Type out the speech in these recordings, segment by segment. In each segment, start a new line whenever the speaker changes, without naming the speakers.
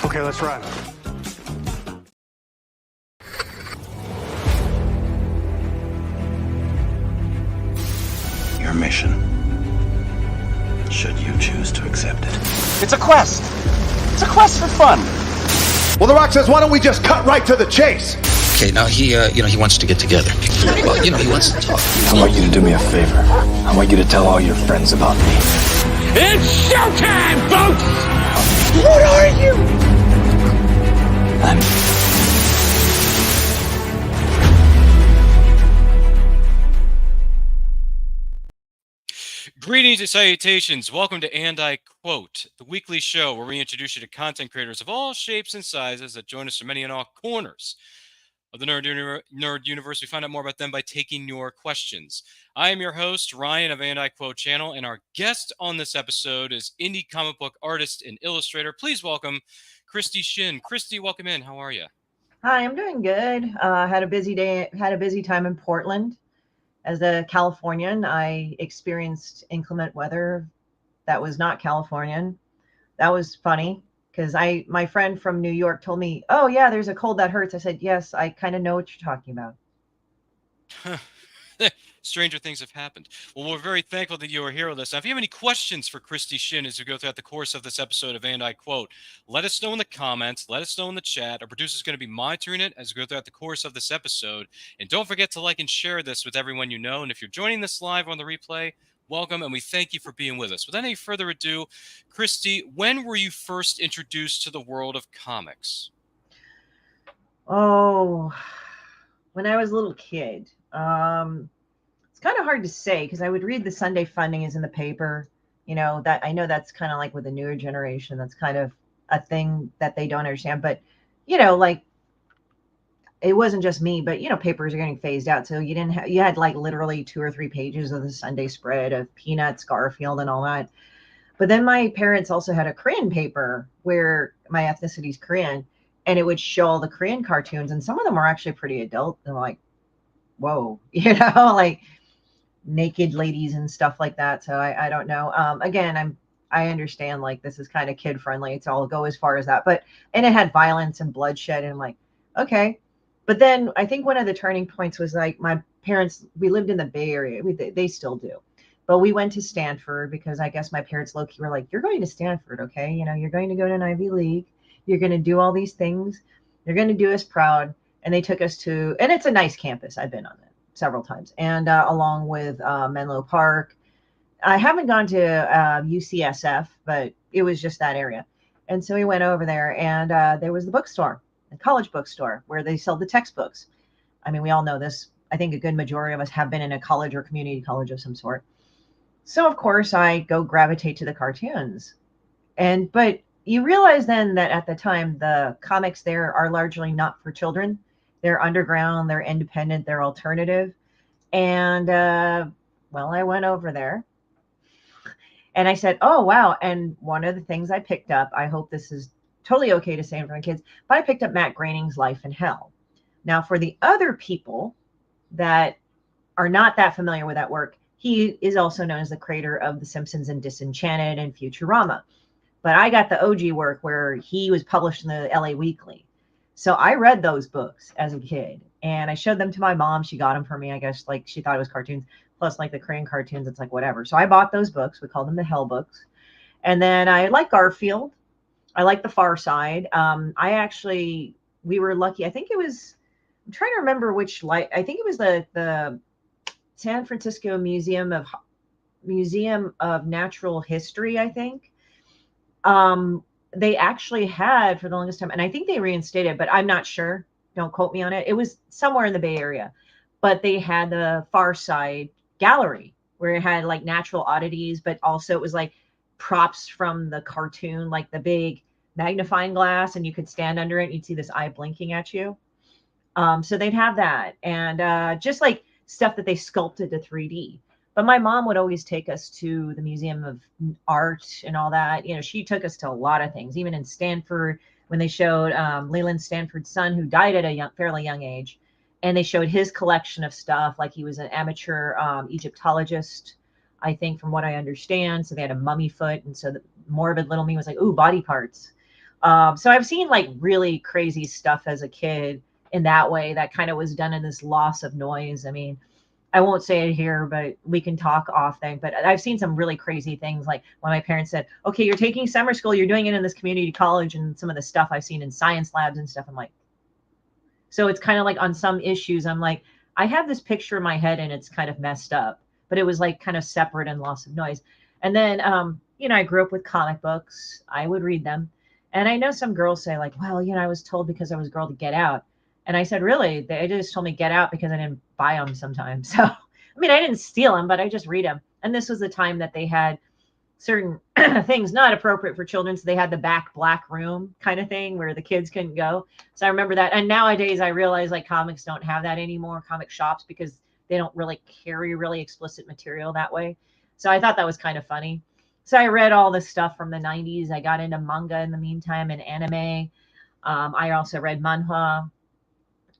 Okay, let's run.
Your mission, should you choose to accept it.
It's a quest. It's a quest for fun.
Well, The Rock says, why don't we just cut right to the chase?
Okay, now he wants to get together. Well, he wants to talk.
I want you to do me a favor. I want you to tell all your friends about me.
It's showtime, folks!
What are you?
Greetings and salutations. Welcome to And I Quote, the weekly show where we introduce you to content creators of all shapes and sizes that join us from many and all corners of the nerd universe. We find out more about them by taking your questions. I am your host, Ryan of And I Quote channel, and our guest on this episode is indie comic book artist and illustrator. Please welcome Christie Shinn. Christie, welcome in. How are you?
Hi, I'm doing good. Had a busy day, had a busy time in Portland. As a Californian, I experienced inclement weather that was not Californian. That was funny because my friend from New York told me, "Oh yeah, there's a cold that hurts." I said, "Yes, I kind of know what you're talking about."
Stranger things have happened. Well, we're very thankful that you are here with us. Now, if you have any questions for Christie Shinn as we go throughout the course of this episode of And I Quote, let us know in the comments. Let us know in the chat. Our producer is going to be monitoring it as we go throughout the course of this episode. And don't forget to like and share this with everyone you know. And if you're joining this live on the replay, welcome, and we thank you for being with us. Without any further ado, Christie, when were you first introduced to the world of comics?
Oh, when I was a little kid. It's kind of hard to say because I would read the Sunday Funnies in the paper. You know, that I know that's kind of like with the newer generation. That's kind of a thing that they don't understand. But, you know, like it wasn't just me, but, you know, papers are getting phased out. So you had like literally 2 or 3 pages of the Sunday spread of Peanuts, Garfield, and all that. But then my parents also had a Korean paper where my ethnicity is Korean, and it would show all the Korean cartoons. And some of them were actually pretty adult. They're like, whoa, you know, like naked ladies and stuff like that. So I don't know. Again, I understand like this is kind of kid friendly. It's all go as far as that, and it had violence and bloodshed, and I'm like, okay. But then I think one of the turning points was like my parents, we lived in the Bay Area. They still do, but we went to Stanford because I guess my parents low-key were like, you're going to Stanford. Okay. You know, you're going to go to an Ivy League. You're going to do all these things. You're going to do us proud. And they took us to, and it's a nice campus. I've been on it several times, and along with Menlo Park. I haven't gone to UCSF, but it was just that area. And so we went over there, and there was the bookstore, the college bookstore, where they sell the textbooks. I mean, we all know this. I think a good majority of us have been in a college or community college of some sort. So, of course, I go gravitate to the cartoons. But you realize then that at the time, the comics there are largely not for children. They're underground, they're independent, they're alternative. And, well, I went over there and I said, oh, wow. And one of the things I picked up, I hope this is totally okay to say in front of kids, but I picked up Matt Groening's Life in Hell. Now, for the other people that are not that familiar with that work, he is also known as the creator of The Simpsons and Disenchanted and Futurama. But I got the OG work where he was published in the LA Weekly. So I read those books as a kid, and I showed them to my mom. She got them for me. I guess like she thought it was cartoons, plus like the Korean cartoons. It's like whatever. So I bought those books. We called them the Hell books. And then I like Garfield. I like The Far Side. We were lucky. I think it was, I'm trying to remember which light. I think it was the San Francisco Museum of Natural History, I think. They actually had for the longest time, and I think they reinstated, but I'm not sure. Don't quote me on it. It was somewhere in the Bay Area, but they had the Far Side gallery where it had like natural oddities, but also it was like props from the cartoon, like the big magnifying glass, and you could stand under it and you'd see this eye blinking at you. So they'd have that, and just like stuff that they sculpted to 3D. But my mom would always take us to the Museum of Art and all that. You know, she took us to a lot of things, even in Stanford when they showed Leland Stanford's son, who died at a fairly young age. And they showed his collection of stuff, like he was an amateur Egyptologist. I think, from what I understand. So they had a mummy foot, and so the morbid little me was like, ooh, body parts. So I've seen like really crazy stuff as a kid in that way that kind of was done in this loss of noise. I mean, I won't say it here, but we can talk off thing. But I've seen some really crazy things, like when my parents said, okay, you're taking summer school, you're doing it in this community college, and some of the stuff I've seen in science labs and stuff. I'm like, so it's kind of like on some issues, I'm like, I have this picture in my head and it's kind of messed up, but it was like kind of separate and loss of noise. And then, I grew up with comic books. I would read them. And I know some girls say like, well, I was told because I was a girl to get out. And I said, really? They just told me get out because I didn't buy them sometimes. So, I mean, I didn't steal them, but I just read them. And this was the time that they had certain things not appropriate for children. So they had the back black room kind of thing where the kids couldn't go. So I remember that. And nowadays I realize like comics don't have that anymore, comic shops, because they don't really carry really explicit material that way. So I thought that was kind of funny. So I read all this stuff from the 90s. I got into manga in the meantime and anime. I also read manhwa.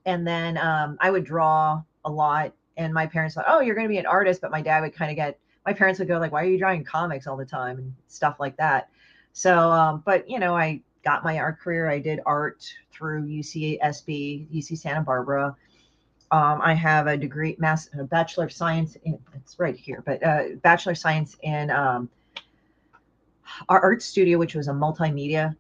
And then I would draw a lot. And my parents thought, oh, you're going to be an artist. But my dad would kind of my parents would go like, why are you drawing comics all the time and stuff like that? So, but I got my art career. I did art through UCSB, UC Santa Barbara. I have a degree, a Bachelor of Science it's right here, but Bachelor of Science in our art studio, which was a multimedia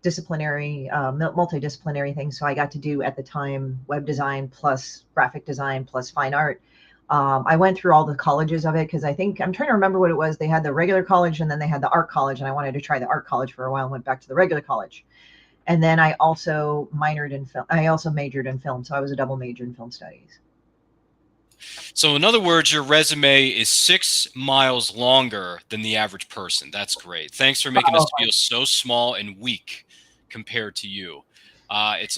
multidisciplinary thing. So I got to do at the time web design plus graphic design plus fine art. I went through all the colleges of it because I'm trying to remember what it was. They had the regular college and then they had the art college, and I wanted to try the art college for a while and went back to the regular college. And then I also minored in film. I also majored in film. So I was a double major in film studies.
So in other words, your resume is 6 miles longer than the average person. That's great. Thanks for making us feel so small and weak compared to you. It's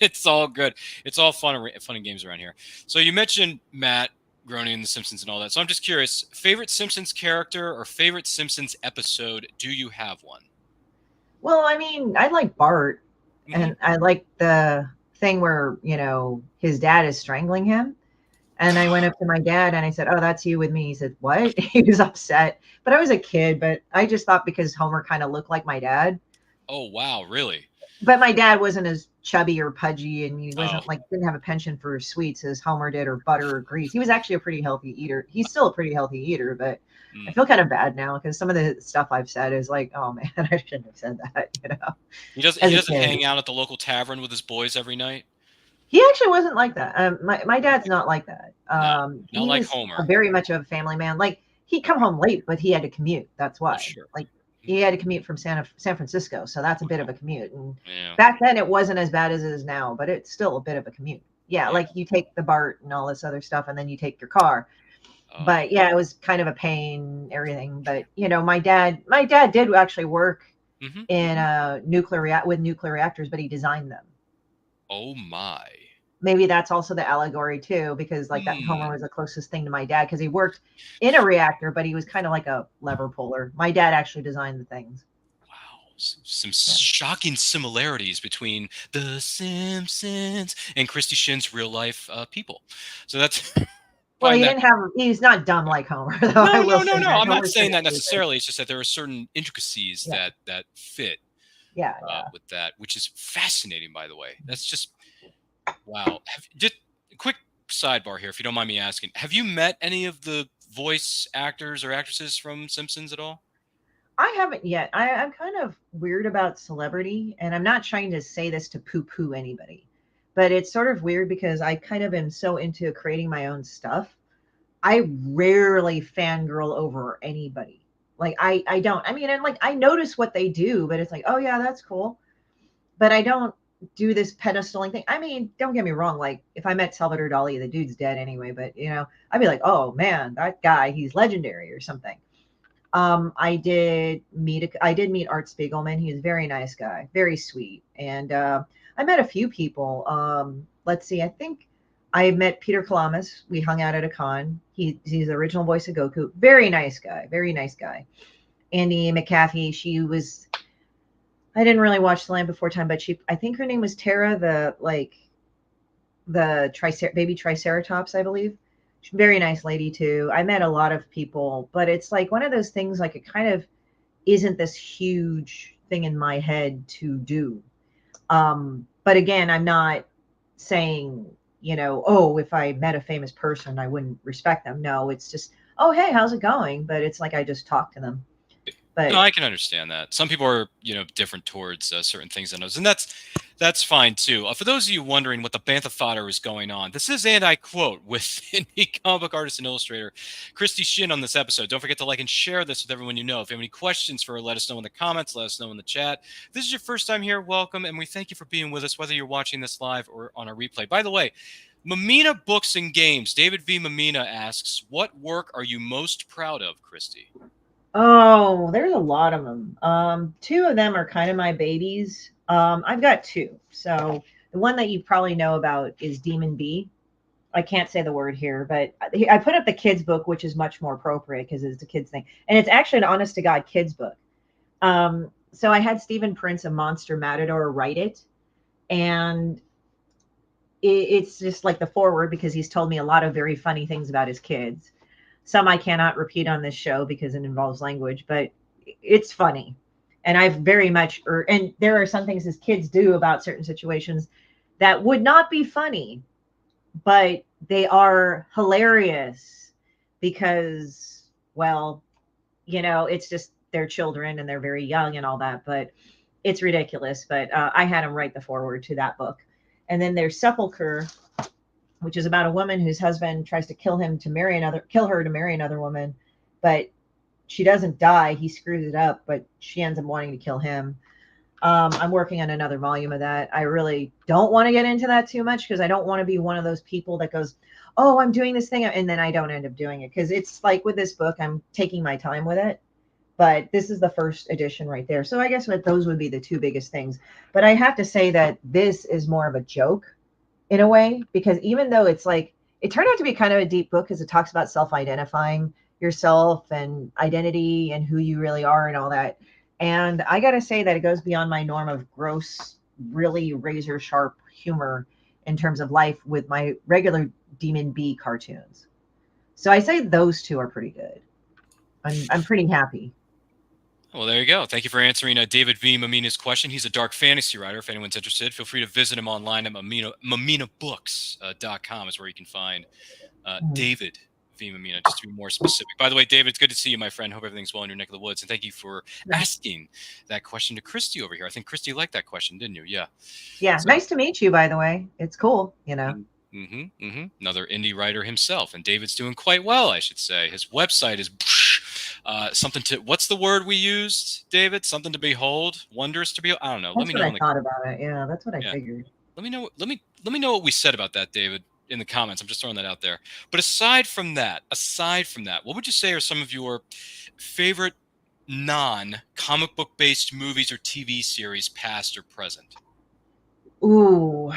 it's all good. It's all fun and games around here. So you mentioned Matt Groening in The Simpsons and all that. So I'm just curious, favorite Simpsons character or favorite Simpsons episode? Do you have one?
Well, I mean, I like Bart, and I like the thing where his dad is strangling him. And I went up to my dad and I said, oh, that's you with me. He said, what? He was upset. But I was a kid, but I just thought because Homer kind of looked like my dad.
Oh, wow. Really?
But my dad wasn't as chubby or pudgy, and he wasn't didn't have a penchant for sweets as Homer did, or butter or grease. He was actually a pretty healthy eater. He's still a pretty healthy eater, but I feel kind of bad now because some of the stuff I've said is like, oh man, I shouldn't have said that.
He doesn't hang out at the local tavern with his boys every night.
He actually wasn't like that. My dad's not like that.
Not
he
like
was
Homer.
Very much a family man. Like he'd come home late, but he had to commute. That's why.
Sure.
Like he had to commute from San Francisco, so that's a bit of a commute. And back then, it wasn't as bad as it is now, but it's still a bit of a commute. Yeah, like you take the BART and all this other stuff, and then you take your car. But yeah, it was kind of a pain, everything. But my dad did actually work in nuclear reactors, but he designed them.
Oh my.
Maybe that's also the allegory too, because like that Homer was the closest thing to my dad because he worked in a reactor, but he was kind of like a lever puller. My dad actually designed the things.
Wow. Some shocking similarities between The Simpsons and Christie Shinn's real life people. So that's
well, he's not dumb like Homer though.
No. I'm not saying that necessarily. It's just that there are certain intricacies that fit with that, which is fascinating, by the way. That's just wow. Just a quick sidebar here, if you don't mind me asking. Have you met any of the voice actors or actresses from Simpsons at all?
I haven't yet. I'm kind of weird about celebrity, and I'm not trying to say this to poo-poo anybody, but it's sort of weird because I kind of am so into creating my own stuff. I rarely fangirl over anybody. Like I don't. I mean, and like I notice what they do, but it's like, oh yeah, that's cool. But I don't do this pedestaling thing. I mean, don't get me wrong. Like if I met Salvador Dali, the dude's dead anyway, but I'd be like, oh man, that guy, he's legendary or something. I did meet Art Spiegelman. He was a very nice guy, very sweet. And I met a few people. Let's see, I think I met Peter Kalamas. We hung out at a con. He's the original voice of Goku. Very nice guy, very nice guy. Andy McAfee, I didn't really watch The Land Before Time, but I think her name was Tara, the baby Triceratops, I believe. She's a very nice lady too. I met a lot of people, but it's like one of those things, like it kind of isn't this huge thing in my head to do. But again, I'm not saying, oh, if I met a famous person, I wouldn't respect them. No, it's just, oh, hey, how's it going? But it's like I just talk to them. But
no, I can understand that. Some people are, different towards certain things than others, and that's fine too. For those of you wondering what the Bantha fodder is going on, this is, and I quote, with indie comic book artist and illustrator Christie Shinn on this episode. Don't forget to like and share this with everyone you know. If you have any questions for her, let us know in the comments. Let us know in the chat. If this is your first time here, welcome, and we thank you for being with us, whether you're watching this live or on a replay. By the way, Mamina Books and Games. David V. Mamina asks, what work are you most proud of, Christie?
Oh, there's a lot of them. Two of them are kind of my babies. I've got two. So the one that you probably know about is Demon B. I can't say the word here, but I put up the kids book, which is much more appropriate because it's a kids thing. And it's actually an honest to God kids book. So I had Stephen Prince of Monster Matador write it. And it's just like the foreword, because he's told me a lot of very funny things about his kids. Some I cannot repeat on this show because it involves language, but it's funny. And I've very much, and there are some things his kids do about certain situations that would not be funny, but they are hilarious because, well, it's just their children and they're very young and all that, but it's ridiculous. But I had him write the foreword to that book. And then there's Sepulcher, which is about a woman whose husband tries to kill her to marry another woman, but she doesn't die. He screws it up, but she ends up wanting to kill him. I'm working on another volume of that. I really don't want to get into that too much because I don't want to be one of those people that goes, oh, I'm doing this thing, and then I don't end up doing it. Because it's like with this book, I'm taking my time with it. But this is the first edition right there. So I guess those would be the two biggest things. But I have to say that this is more of a joke in a way, because even though it's like, it turned out to be kind of a deep book because it talks about self-identifying yourself and identity and who you really are and all that. And I got to say that it goes beyond my norm of gross, really razor sharp humor in terms of life with my regular Demon B cartoons. So I say those two are pretty good. I'm pretty happy.
Well, there you go. Thank you for answering David V. Mamina's question. He's a dark fantasy writer. If anyone's interested, feel free to visit him online at maminabooks.com is where you can find David V. Mamina, just to be more specific. By the way, David, it's good to see you, my friend. Hope everything's well in your neck of the woods. And thank you for asking that question to Christie over here. I think Christie liked that question, didn't you? Yeah.
Yeah. So, nice to meet you, by the way. It's cool,
Another indie writer himself. And David's doing quite well, I should say. His website is something to, what's the word we used, David? Something to behold, wonders to be, I don't know.
That's what I thought about it. Yeah, that's what I figured.
Let me know what we said about that, David, in the comments. I'm just throwing that out there. But aside from that, what would you say are some of your favorite non-comic book based movies or TV series, past or present?
Ooh,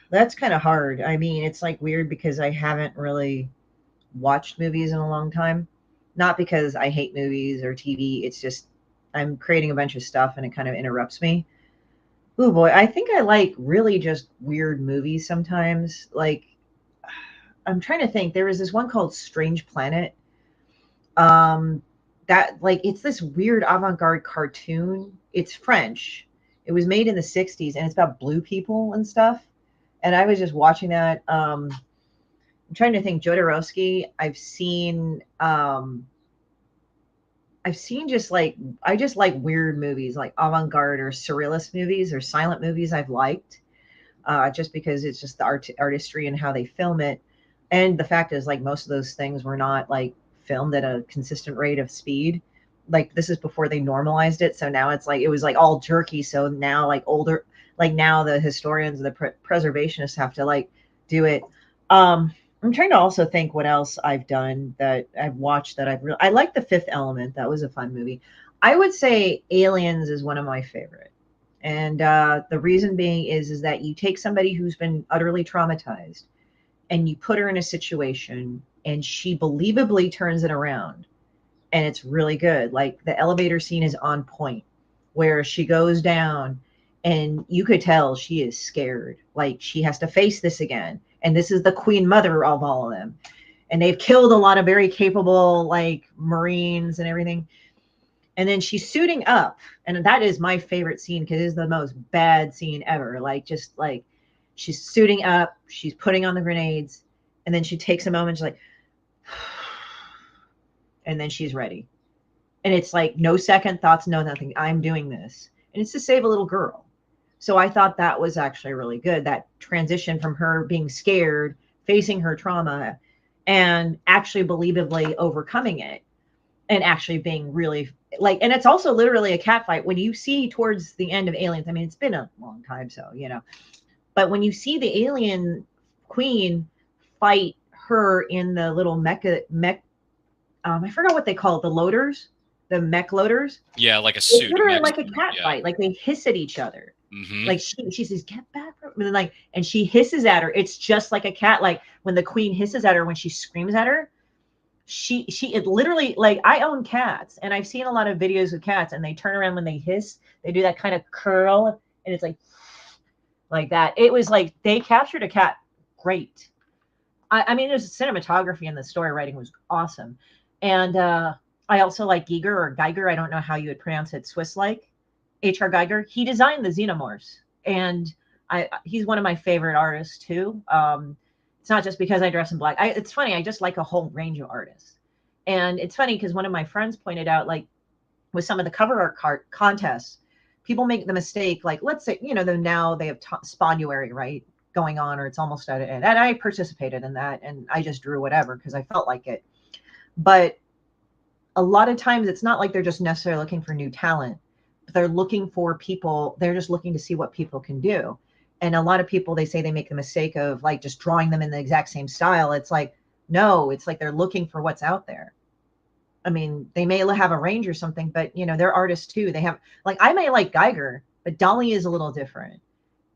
that's kind of hard. I mean, it's like weird because I haven't really watched movies in a long time. Not because I hate movies or TV. It's just I'm creating a bunch of stuff and it kind of interrupts me. Oh boy, I think I like really just weird movies sometimes. Like, I'm trying to think. There was this one called Strange Planet. That like it's this weird avant-garde cartoon. It's French. It was made in the 60s and it's about blue people and stuff. And I was just watching that. I'm trying to think. Jodorowsky. I've seen just like weird movies, like avant-garde or surrealist movies or silent movies I've liked, just because it's just the artistry and how they film it. And the fact is, like, most of those things were not like filmed at a consistent rate of speed. Like, this is before they normalized it. So now it's like, it was like all jerky. So now like older, like now the historians, the preservationists have to like do it. I'm trying to also think what else I've done that I've watched that I like The Fifth Element. That was a fun movie. I would say Aliens is one of my favorite. And the reason being is that you take somebody who's been utterly traumatized and you put her in a situation and she believably turns it around. And it's really good. Like the elevator scene is on point where she goes down and you could tell she is scared. Like she has to face this again. And this is the queen mother of all of them. and they've killed a lot of very capable like Marines and everything. And then she's suiting up, and that is my favorite scene because it is the most bad scene ever. Like, just like she's suiting up, she's putting on the grenades, and then she takes a moment, she's like, and then she's ready. And it's like no second thoughts, no nothing. I'm doing this, and it's to save a little girl. So I thought that was actually really good. That transition from her being scared, facing her trauma, and actually believably overcoming it, and actually being really like, and it's also literally a cat fight. When you see towards the end of Aliens, I mean, it's been a long time, so, you know, but when you see the alien queen fight her in the little mech, I forgot what they call it, the loaders, the mech loaders.
Yeah, like a
It's
suit.
literally like a cat fight. Like they hiss at each other.
Mm-hmm.
Like she says, "Get back!" And then like, and she hisses at her. It's just like a cat. Like when the queen hisses at her, when she screams at her, it literally, like, I own cats, and I've seen a lot of videos of cats, and they turn around when they hiss, they do that kind of curl, and it's like that. It was like they captured a cat great. I mean, there's cinematography and the story writing was awesome. And I also like Giger or Geiger. I don't know how you would pronounce it. Swiss-like. H.R. Geiger. He designed the Xenomorphs. And he's one of my favorite artists, too. It's not just because I dress in black. It's funny. I just like a whole range of artists. And it's funny because one of my friends pointed out, like, with some of the cover art contests, people make the mistake, like, let's say, you know, now they have Spoduary, right, going on, or it's almost at it. And I participated in that, and I just drew whatever because I felt like it. But a lot of times it's not like they're just necessarily looking for new talent, but they're looking for people. They're just looking to see what people can do. And a lot of people, they say they make the mistake of like just drawing them in the exact same style. It's like, no, it's like they're looking for what's out there. I mean, they may have a range or something, but you know, they're artists too. They have, like, I may like Geiger, but Dolly is a little different.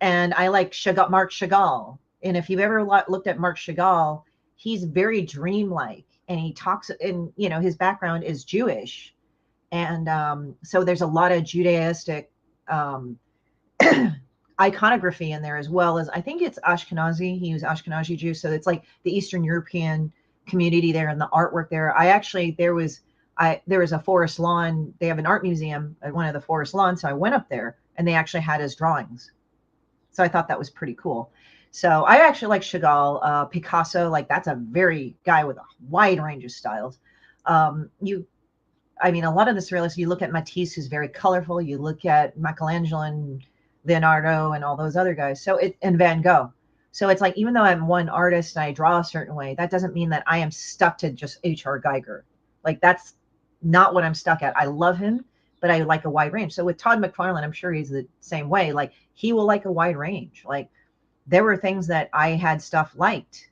And I like Mark Chagall. And if you've ever looked at Mark Chagall, he's very dreamlike, and he talks, and you know, his background is Jewish. And so there's a lot of Judaistic iconography in there, as well as, I think it's Ashkenazi. He was Ashkenazi Jew. So it's like the Eastern European community there, and the artwork there. There was a forest lawn. They have an art museum at one of the forest lawns. So I went up there, and they actually had his drawings. So I thought that was pretty cool. So I actually like Chagall, Picasso. Like, that's a very guy with a wide range of styles. I mean, a lot of the surrealists, you look at Matisse, who's very colorful. You look at Michelangelo and Leonardo and all those other guys. And Van Gogh. So it's like, even though I'm one artist and I draw a certain way, that doesn't mean that I am stuck to just H.R. Geiger. Like, that's not what I'm stuck at. I love him, but I like a wide range. So with Todd McFarlane, I'm sure he's the same way. Like, he will like a wide range. Like, there were things that I had stuff liked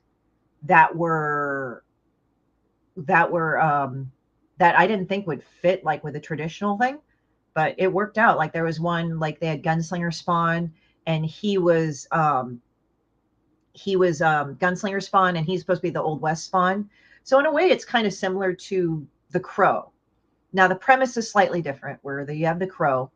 that I didn't think would fit like with a traditional thing, but it worked out. Like, there was one, like, they had Gunslinger Spawn, and he was Gunslinger Spawn, and he's supposed to be the Old West Spawn. So in a way, it's kind of similar to The Crow. Now, the premise is slightly different, where you have the Crow,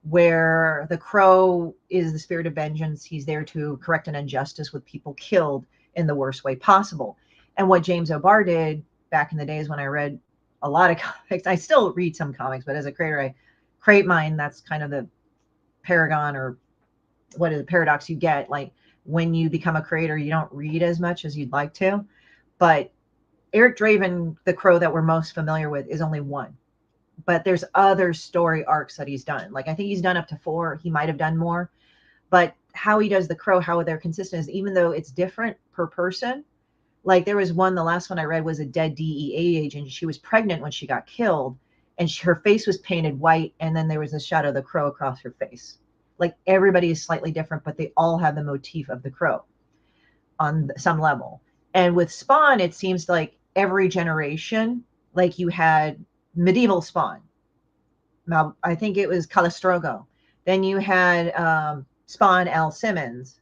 where the Crow is the spirit of vengeance. He's there to correct an injustice with people killed in the worst way possible. And what James O'Barr did back in the days when I read a lot of comics, I still read some comics, but as a creator, I create mine. That's kind of the paragon, or what is the paradox you get. Like, when you become a creator, you don't read as much as you'd like to. But Eric Draven, the Crow that we're most familiar with, is only one. But there's other story arcs that he's done. Like, I think he's done up to 4. He might have done more. But how he does the Crow, how they're consistent, is even though it's different per person. Like, there was one, the last one I read was a dead DEA agent. She was pregnant when she got killed, and her face was painted white, and then there was a shot of the crow across her face. Like, everybody is slightly different, but they all have the motif of the crow on some level. And with Spawn, it seems like every generation, like, you had medieval Spawn. Now, I think it was Callistrogo. Then you had Spawn Al Simmons,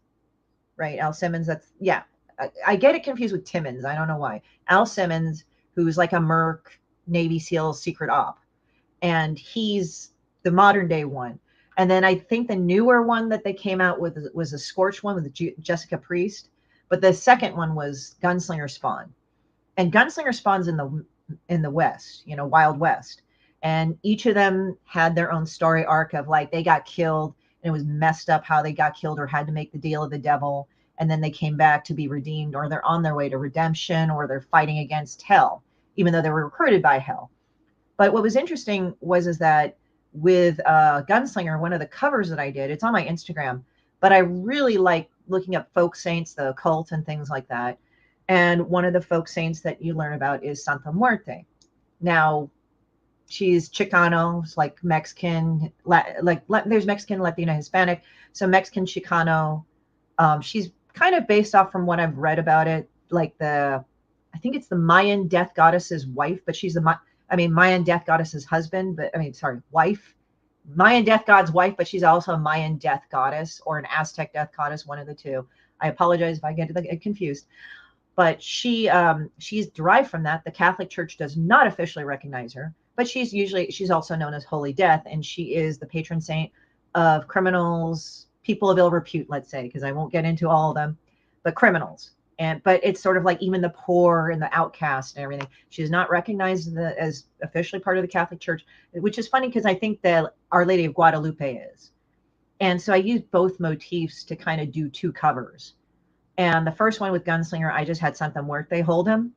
right? Al Simmons, I get it confused with Timmons. I don't know why. Al Simmons, who's like a merc, Navy SEAL secret op. And he's the modern day one. And then I think the newer one that they came out with was a Scorched one with Jessica Priest. But the second one was Gunslinger Spawn. and Gunslinger spawns in the West, Wild West, and each of them had their own story arc of like they got killed and it was messed up how they got killed or had to make the deal with the devil, and then they came back to be redeemed, or they're on their way to redemption, or they're fighting against hell, even though they were recruited by hell. But what was interesting is that with Gunslinger, one of the covers that I did, it's on my Instagram, but I really like looking up folk saints, the occult and things like that. And one of the folk saints that you learn about is Santa Muerte. Now, she's Chicano, like Mexican, there's Mexican, Latino, Hispanic. So Mexican, Chicano. She's kind of based off from what I've read about it, like I think it's the Mayan death goddess's wife, but she's Mayan death goddess's husband, wife. Mayan death god's wife, but she's also a Mayan death goddess or an Aztec death goddess, one of the two. I apologize if I get confused. But she's derived from that. The Catholic Church does not officially recognize her, but she's also known as Holy Death, and she is the patron saint of criminals, people of ill repute, let's say, because I won't get into all of them, but criminals. But it's sort of like even the poor and the outcast and everything. She's not recognized as officially part of the Catholic Church, which is funny because I think that Our Lady of Guadalupe is. And so I used both motifs to kind of do two covers. And the first one with Gunslinger, I just had Santa Muerte hold him.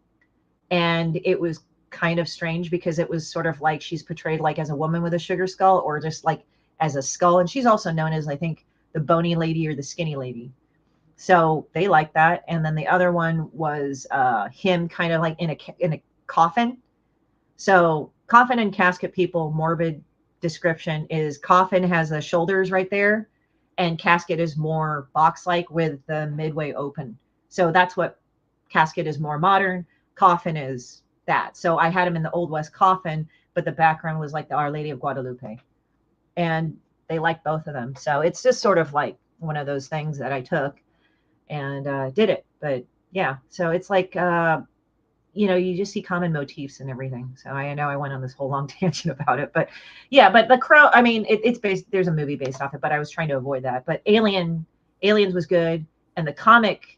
And it was kind of strange because it was sort of like she's portrayed like as a woman with a sugar skull or just like as a skull. And she's also known as, I think, the bony lady or the skinny lady. So they like that. And then the other one was him kind of like in a coffin. So coffin and casket people, morbid description is coffin has the shoulders right there, and casket is more box-like with the midway open. So that's what casket is more modern. Coffin is that. So I had him in the Old West coffin, but the background was like the Our Lady of Guadalupe. And they like both of them. So it's just sort of like one of those things that I took and did it. But yeah, so it's like, you just see common motifs and everything. So I know I went on this whole long tangent about it, but yeah, but The Crow, it's based, there's a movie based off it, but I was trying to avoid that. But Aliens was good. And the comic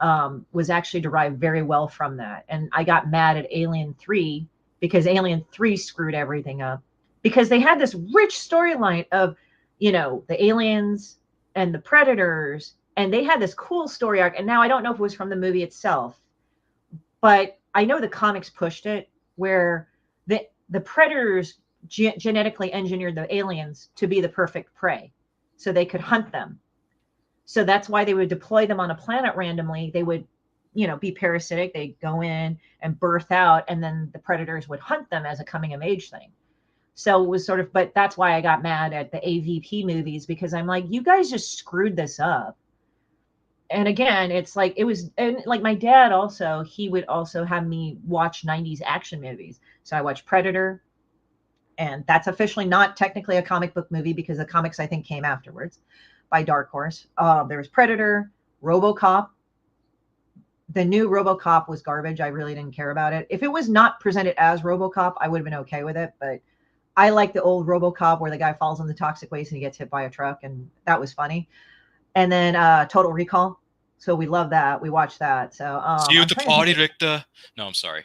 was actually derived very well from that. And I got mad at Alien 3 because Alien 3 screwed everything up because they had this rich storyline of, the aliens and the predators, and they had this cool story arc. And now I don't know if it was from the movie itself, but I know the comics pushed it where the predators genetically engineered the aliens to be the perfect prey so they could hunt them. So that's why they would deploy them on a planet randomly. They would, be parasitic. They'd go in and birth out, and then the predators would hunt them as a coming of age thing. So it was sort of, but that's why I got mad at the AVP movies, because I'm like, you guys just screwed this up. And again, it's like, it was, and like my dad also, he would also have me watch 90s action movies. So I watched Predator, and that's officially not technically a comic book movie because the comics I think came afterwards by Dark Horse. There was Predator, RoboCop. The new RoboCop was garbage. I really didn't care about it. If it was not presented as RoboCop, I would have been okay with it. But I like the old RoboCop where the guy falls in the toxic waste and he gets hit by a truck, and that was funny. And then Total Recall. So we love that. We watched that. So
see you at the party, Richter. No, I'm sorry.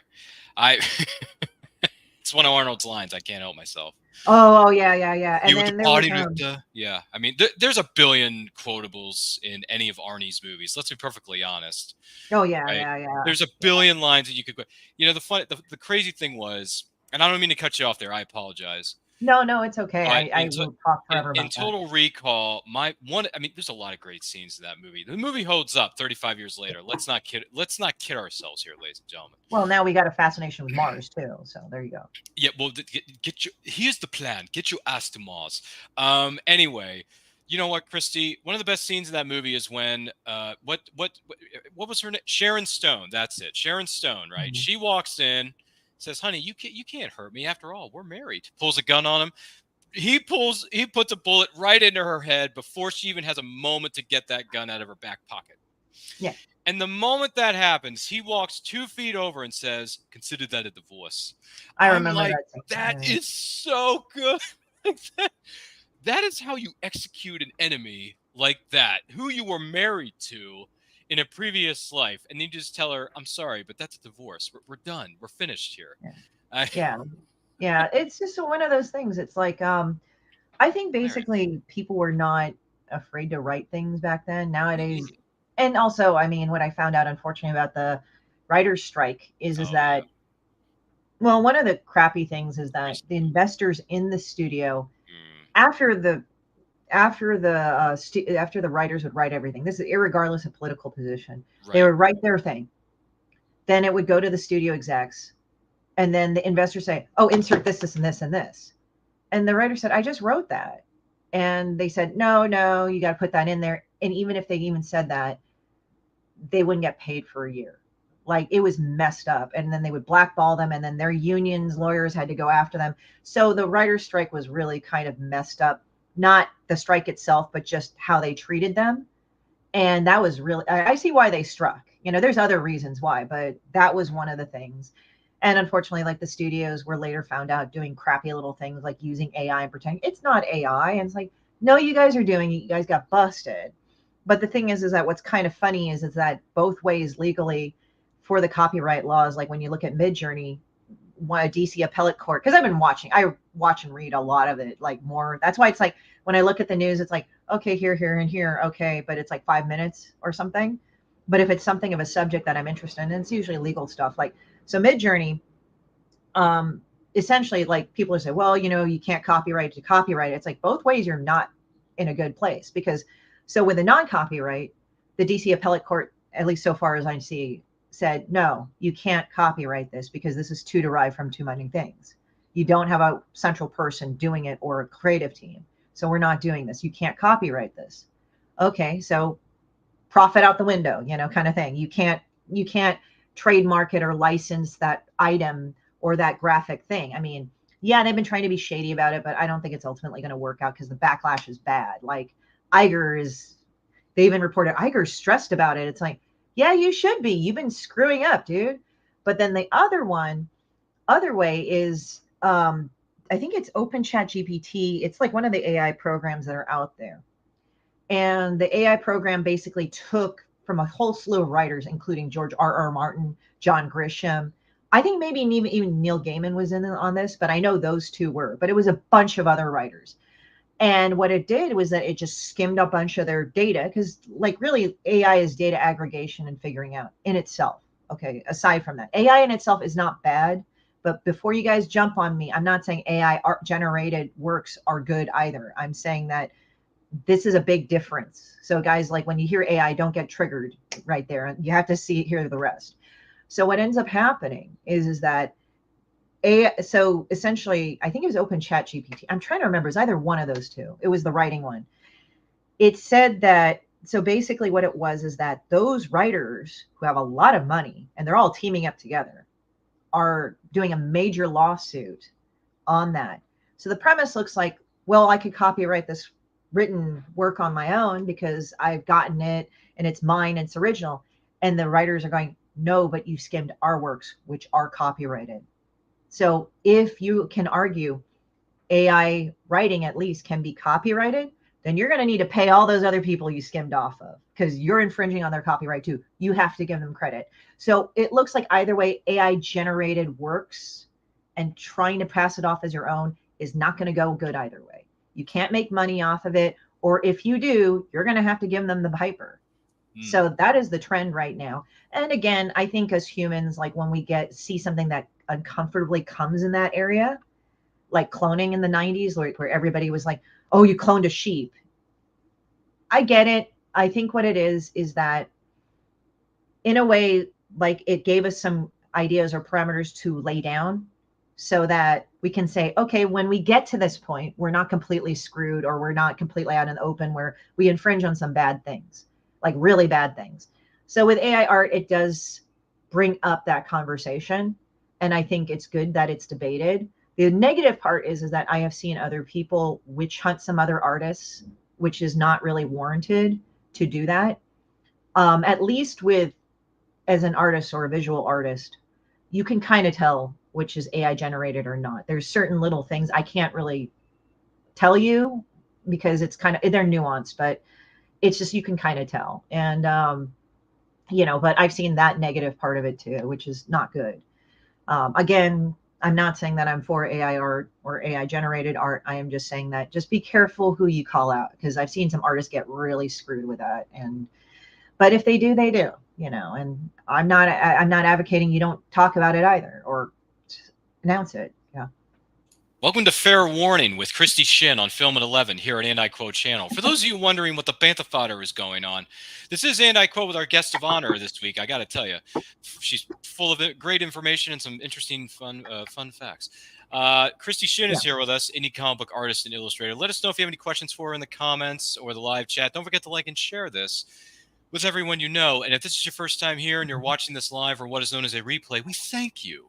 It's one of Arnold's lines. I can't help myself.
Oh yeah. And
you
then
at the party, Richter. Yeah. I mean, there's a billion quotables in any of Arnie's movies. Let's be perfectly honest.
Oh yeah,
right?
yeah.
There's a billion lines that you could. The crazy thing was, and I don't mean to cut you off there. I apologize.
No, it's okay. I will talk forever about
in Total Recall, there's a lot of great scenes in that movie. The movie holds up 35 years later. Let's not kid ourselves here, ladies and gentlemen.
Well, now we got a fascination with Mars too, so there you go.
Yeah, well, here's the plan. Get your ass to Mars. Anyway, you know what, Christy? One of the best scenes in that movie is when what was her name? Sharon Stone. That's it. Sharon Stone, right? Mm-hmm. She walks in, says, honey, you can't hurt me. After all, we're married. Pulls a gun on him. He puts a bullet right into her head before she even has a moment to get that gun out of her back pocket.
Yeah.
And the moment that happens, he walks 2 feet over and says, consider that a divorce.
I remember
that is so good. That is how you execute an enemy like that, who you were married to, in a previous life, and you just tell her, I'm sorry, but that's a divorce. We're done. We're finished here.
Yeah. Yeah. It's just one of those things. It's like, I think basically people were not afraid to write things back then. Nowadays, and also, I mean, what I found out, unfortunately, about the writer's strike is that, well, one of the crappy things is that the investors in the studio, after the writers would write everything, this is irregardless of political position, they would write their thing. Then it would go to the studio execs, and then the investors say, "Oh, insert this, this, and this, and this." And the writer said, "I just wrote that." And they said, no, you got to put that in there. And even if they even said that, they wouldn't get paid for a year. Like, it was messed up. And then they would blackball them. And then their unions, lawyers had to go after them. So the writer's strike was really kind of messed up. Not the strike itself, but just how they treated them. And that was really, I see why they struck. You know, there's other reasons why, but that was one of the things. And unfortunately, like, the studios were later found out doing crappy little things like using AI and pretending it's not AI. And it's like, no, you guys are doing it. You guys got busted. But the thing is that what's kind of funny is that both ways legally for the copyright laws, like when you look at Midjourney, a DC appellate court, because I watch and read a lot of it, like more. That's why it's like when I look at the news, it's like, okay, here, and here. Okay. But it's like 5 minutes or something. But if it's something of a subject that I'm interested in, it's usually legal stuff. Like, so Midjourney, essentially, like, people say, well, you know, you can't copyright to copyright. It's like both ways you're not in a good place, because so with a non-copyright, the DC appellate court, at least so far as I see, said, no, you can't copyright this because this is too derived from too many things. You don't have a central person doing it or a creative team. So we're not doing this. You can't copyright this. Okay, so profit out the window, you know, kind of thing. You can't trademark it or license that item or that graphic thing. I mean, yeah, they've been trying to be shady about it, but I don't think it's ultimately going to work out because the backlash is bad. Like, they even reported Iger's stressed about it. It's like, yeah, you should be. You've been screwing up, dude. But then the other way is, I think it's OpenChatGPT. It's like one of the AI programs that are out there. And the AI program basically took from a whole slew of writers, including George R.R. Martin, John Grisham. I think maybe even Neil Gaiman was in on this, but I know those two were. But it was a bunch of other writers. And what it did was that it just skimmed a bunch of their data, because, like, really AI is data aggregation and figuring out in itself. Okay, aside from that, AI in itself is not bad. But before you guys jump on me, I'm not saying AI generated works are good either. I'm saying that this is a big difference. So guys, like, when you hear AI, don't get triggered right there. You have to hear the rest. So what ends up happening is that so essentially, I think it was OpenChatGPT. I'm trying to remember. It's either one of those two. It was the writing one. It said that, so basically what it was is that those writers who have a lot of money, and they're all teaming up together, are doing a major lawsuit on that. So the premise looks like, well, I could copyright this written work on my own because I've gotten it and it's mine, it's original. And the writers are going, no, but you skimmed our works, which are copyrighted. So if you can argue AI writing at least can be copyrighted, then you're going to need to pay all those other people you skimmed off of, because you're infringing on their copyright too. You have to give them credit. So it looks like either way, AI generated works and trying to pass it off as your own is not going to go good either way. You can't make money off of it. Or if you do, you're going to have to give them the piper. So that is the trend right now. And again, I think as humans, like, when we see something that uncomfortably comes in that area, like cloning in the 90s, where everybody was like, oh, you cloned a sheep. I get it. I think what it is that, in a way, like, it gave us some ideas or parameters to lay down so that we can say, okay, when we get to this point, we're not completely screwed, or we're not completely out in the open where we infringe on some bad things, like really bad things. So with AI art, it does bring up that conversation. And I think it's good that it's debated. The negative part is that I have seen other people witch hunt some other artists, which is not really warranted to do that. At least as an artist or a visual artist, you can kind of tell which is AI generated or not. There's certain little things I can't really tell you because it's they're nuanced, but it's just, you can kind of tell. And But I've seen that negative part of it too, which is not good. Again, I'm not saying that I'm for AI art or AI generated art. I am just saying that just be careful who you call out, because I've seen some artists get really screwed with that. But if they do, they do, and I'm not advocating you don't talk about it either or announce it. Yeah.
Welcome to Fair Warning with Christie Shinn on Film at 11 here at And I Quote channel. For those of you wondering what the Bantha fodder is going on, this is And I Quote with our guest of honor this week. I got to tell you, she's full of great information and some interesting, fun facts. Christie Shinn is here with us, indie comic book artist and illustrator. Let us know if you have any questions for her in the comments or the live chat. Don't forget to like and share this with everyone you know. And if this is your first time here and you're watching this live or what is known as a replay, we thank you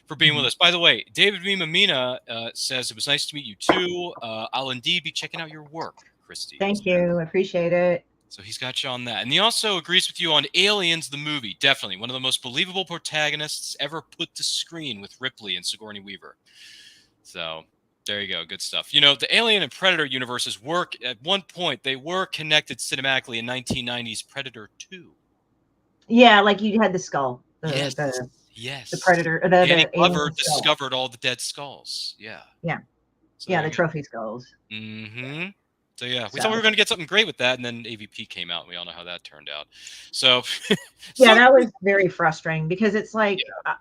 for being with us. By the way, David V. Mamina says it was nice to meet you too. I'll indeed be checking out your work, Christie.
Thank you. I appreciate it.
So he's got you on that. And he also agrees with you on Aliens, the movie. Definitely one of the most believable protagonists ever put to screen with Ripley and Sigourney Weaver. So there you go. Good stuff. The Alien and Predator universes work. At one point, they were connected cinematically in 1990's Predator 2.
Yeah, like you had the skull.
Yes.
The Predator.
Danny Glover discovered all the dead skulls. Yeah.
Yeah.
So
the trophy skulls.
Mm-hmm. So yeah, we thought we were going to get something great with that, and then AVP came out, and we all know how that turned out. So
that was very frustrating because it's like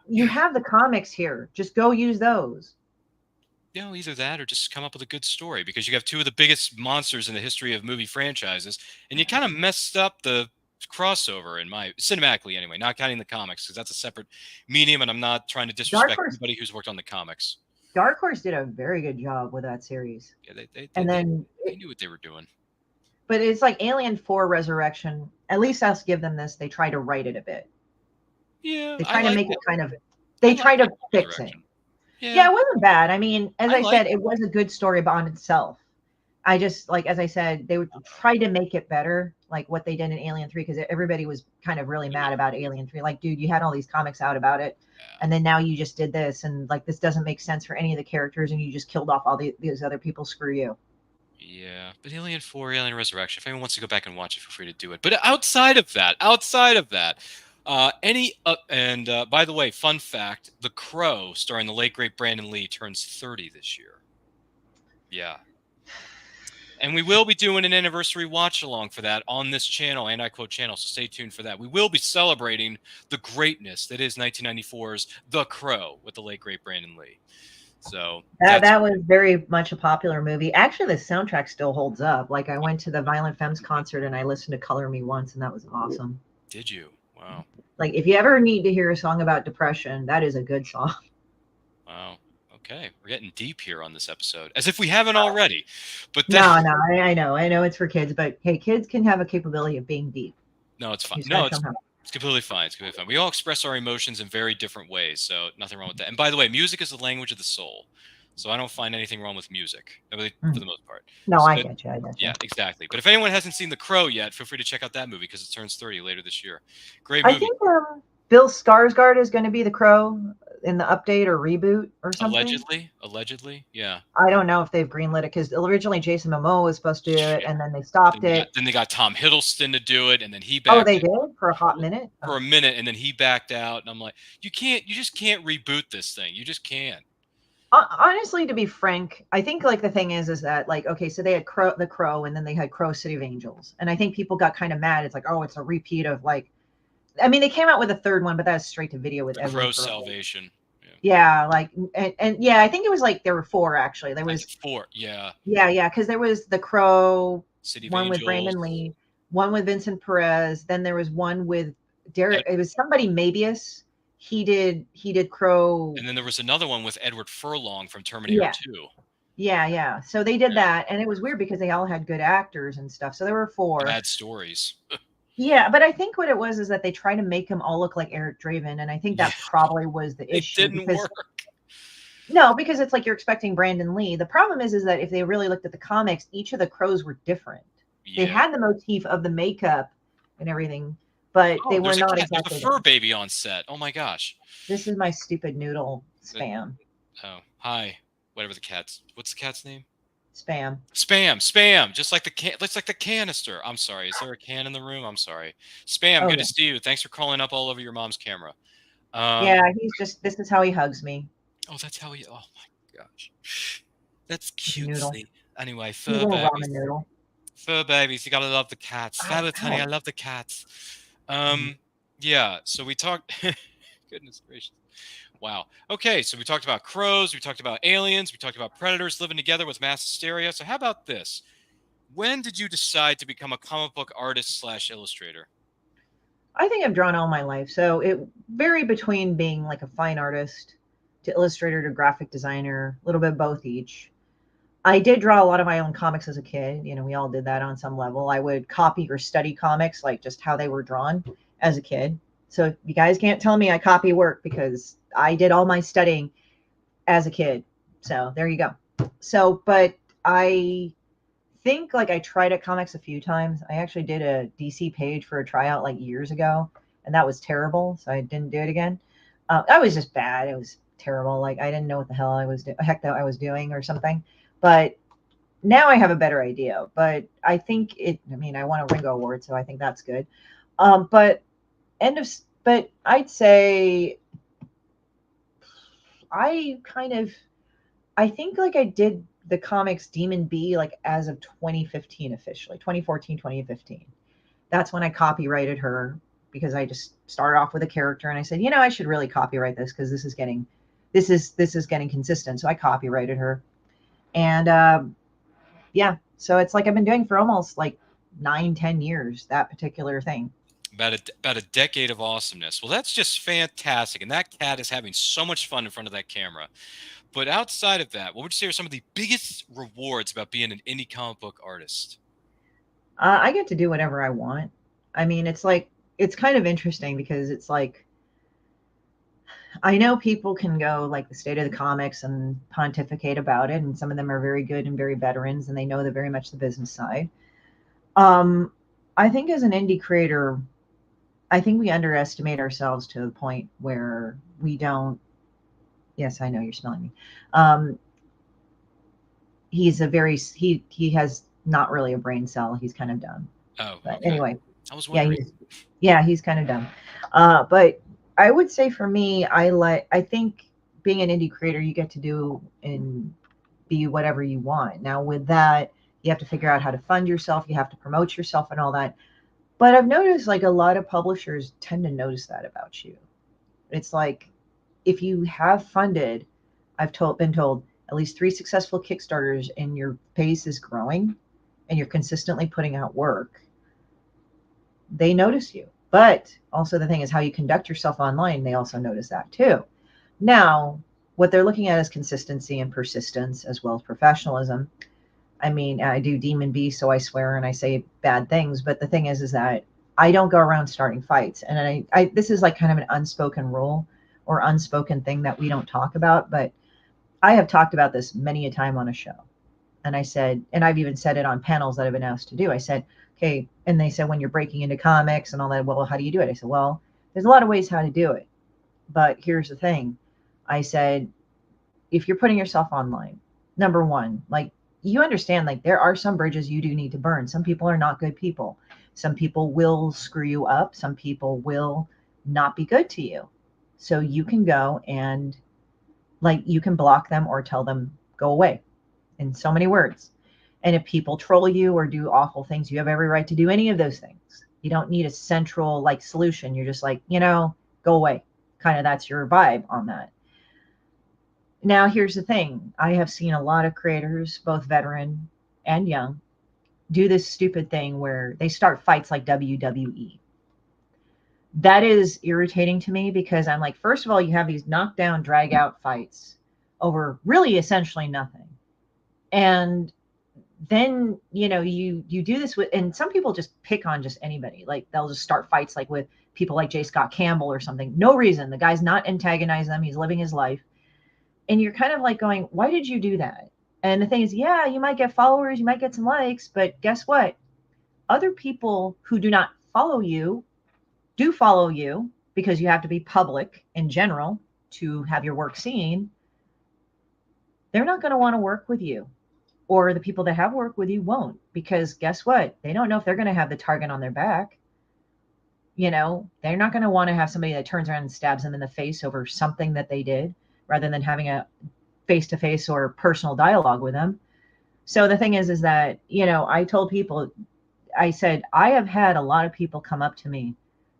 you have the comics here, just go use those.
Either that or just come up with a good story, because you have two of the biggest monsters in the history of movie franchises, and you kind of messed up the crossover cinematically anyway, not counting the comics, because that's a separate medium, and I'm not trying to disrespect anybody who's worked on the comics.
Dark Horse did a very good job with that series.
Yeah, they knew what they were doing.
But it's like Alien 4 Resurrection. At least I'll give them this. They try to write it a bit.
Yeah.
They try to make it kind of. They try to fix it. Yeah, it wasn't bad. I mean, as I said, it was a good story on itself. I just, as I said, they would try to make it better, like what they did in Alien 3, because everybody was kind of really mad about Alien 3. Like, dude, you had all these comics out about it, and then now you just did this, and this doesn't make sense for any of the characters, and you just killed off all these other people. Screw you.
Yeah, but Alien 4, Alien Resurrection, if anyone wants to go back and watch it, feel free to do it. But outside of that, by the way, fun fact, The Crow, starring the late, great Brandon Lee, turns 30 this year. Yeah. And we will be doing an anniversary watch-along for that on this channel, And I Quote channel, so stay tuned for that. We will be celebrating the greatness that is 1994's The Crow with the late, great Brandon Lee. So
that was very much a popular movie. Actually, the soundtrack still holds up. Like, I went to the Violent Femmes concert and I listened to Color Me once, and that was awesome.
Did you? Wow.
Like, if you ever need to hear a song about depression, that is a good song.
Wow. Okay, we're getting deep here on this episode, as if we haven't already. But
no, I know it's for kids, but hey, kids can have a capability of being deep.
No, it's fine. No, it's completely fine. It's completely fine. We all express our emotions in very different ways, so nothing wrong with that. And by the way, music is the language of the soul, so I don't find anything wrong with music, for the most part.
No, I get you.
Yeah, exactly. But if anyone hasn't seen The Crow yet, feel free to check out that movie, because it turns 30 later this year. Great movie.
I think Bill Skarsgård is going to be the Crow in the update or reboot or something.
Allegedly, yeah.
I don't know if they've greenlit it, because originally Jason Momoa was supposed to do it, and then they stopped it.
Then they got Tom Hiddleston to do it, and then he backed.
Oh, they did for a hot minute.
For a minute, and then he backed out, and I'm like, you just can't reboot this thing. You just can't.
Honestly, to be frank, I think the thing is that okay, so they had The Crow, and then they had Crow City of Angels, and I think people got kind of mad. It's like, oh, it's a repeat of I mean, they came out with a third one, but that was straight to video with
Crow Salvation.
Yeah, and yeah, I think it was there were 4 actually. There was
4, yeah.
Yeah, because there was The Crow,
City of
one
Angels.
with Brandon Lee, one with Vincent Perez. Then there was one with Derek. It was somebody Mabius. He did Crow.
And then there was another one with Edward Furlong from Terminator 2.
Yeah. So they did that, and it was weird because they all had good actors and stuff. So there were 4.
Bad stories.
Yeah, but I think what it was is that they try to make them all look like Eric Draven, and I think that probably was the issue.
It didn't work.
No, because it's like you're expecting Brandon Lee. The problem is that if they really looked at the comics, each of the crows were different. Yeah. They had the motif of the makeup and everything, but they were not exactly.
There's a fur baby on set. Oh my gosh.
This is my stupid noodle spam.
Oh, hi. Whatever the cat's. What's the cat's name? Spam, just like the canister. I'm sorry. Is there a can in the room? I'm sorry. Spam,
Oh
good
yeah.
to see you. Thanks for crawling up all over your mom's camera.
Yeah, this is how he hugs me.
Oh, that's how he. Oh my gosh, that's
Noodle.
cutesy. Anyway,
He's a little ramen noodle.
fur babies. You gotta love the cats.
Ow,
Salad, honey.
ow.
I love the cats.
Mm-hmm.
Yeah. So we talked. Goodness gracious. Wow. Okay, so we talked about crows, we talked about aliens, we talked about predators living together with mass hysteria. So how about this? When did you decide to become a comic book artist / illustrator?
I think I've drawn all my life. So it varied between being like a fine artist to illustrator to graphic designer, a little bit of both each. I did draw a lot of my own comics as a kid. You know, we all did that on some level. I would copy or study comics, like just how they were drawn as a kid. So you guys can't tell me I copy work because I did all my studying as a kid. So there you go. So, but I think like I tried at comics a few times. I actually did a DC page for a tryout like years ago, and that was terrible. So I didn't do it again. That was just bad. It was terrible. Like I didn't know what the hell I was doing or something. But now I have a better idea. But I think it. I mean, I won a Ringo award, so I think that's good. But But I'd say I think like I did the comics Demon B like as of 2015 officially, 2014, 2015. That's when I copyrighted her because I just started off with a character and I said, I should really copyright this because this is getting consistent. So I copyrighted her. And yeah, so it's like I've been doing for almost like 9-10 years that particular thing.
About a decade of awesomeness. Well, that's just fantastic, and that cat is having so much fun in front of that camera. But outside of that, what would you say are some of the biggest rewards about being an indie comic book artist?
I get to do whatever I want. I mean, it's kind of interesting because it's like I know people can go like the state of the comics and pontificate about it, and some of them are very good and very veterans, and they know very much the business side. Um, I think as an indie creator, I think we underestimate ourselves to the point where we don't. Yes, I know you're smelling me. Um, he has not really a brain cell. He's kind of dumb.
Oh,
But
okay.
anyway,
I was wondering.
he's kind of dumb. But I would say for me, I think being an indie creator, you get to do and be whatever you want. Now with that, you have to figure out how to fund yourself. You have to promote yourself and all that. But I've noticed like a lot of publishers tend to notice that about you. It's like if you have funded, been told at least 3 successful Kickstarters and your base is growing and you're consistently putting out work, they notice you. But also the thing is how you conduct yourself online, they also notice that too. Now, what they're looking at is consistency and persistence as well as professionalism. I mean, I do Demon B, so I swear and I say bad things. But the thing is that I don't go around starting fights. And I this is like kind of an unspoken rule or unspoken thing that we don't talk about. But I have talked about this many a time on a show. And I said, and I've even said it on panels that I've been asked to do. I said, okay. And they said, when you're breaking into comics and all that, well, how do you do it? I said, well, there's a lot of ways how to do it. But here's the thing. I said, if you're putting yourself online, number one, like you understand, like there are some bridges you do need to burn. Some people are not good people. Some people will screw you up. Some people will not be good to you. So you can go and like you can block them or tell them go away in so many words. And if people troll you or do awful things, you have every right to do any of those things. You don't need a central like solution. You're just like, go away. Kind of that's your vibe on that. Now, here's the thing. I have seen a lot of creators, both veteran and young, do this stupid thing where they start fights like WWE. That is irritating to me because I'm like, first of all, you have these knockdown, drag out fights over really essentially nothing. And then, you do this with, and some people just pick on just anybody. Like they'll just start fights like with people like J. Scott Campbell or something. No reason. The guy's not antagonizing them. He's living his life. And you're kind of like going, why did you do that? And the thing is, yeah, you might get followers, you might get some likes, but guess what? Other people who do not follow you do follow you because you have to be public in general to have your work seen. They're not going to want to work with you. or the people that have worked with you won't, because guess what? They don't know if they're going to have the target on their back. You know, they're not going to want to have somebody that turns around and stabs them in the face over something that they did, rather than having a face-to-face or personal dialogue with them. So the thing is that, you know, I told people, I said, I have had a lot of people come up to me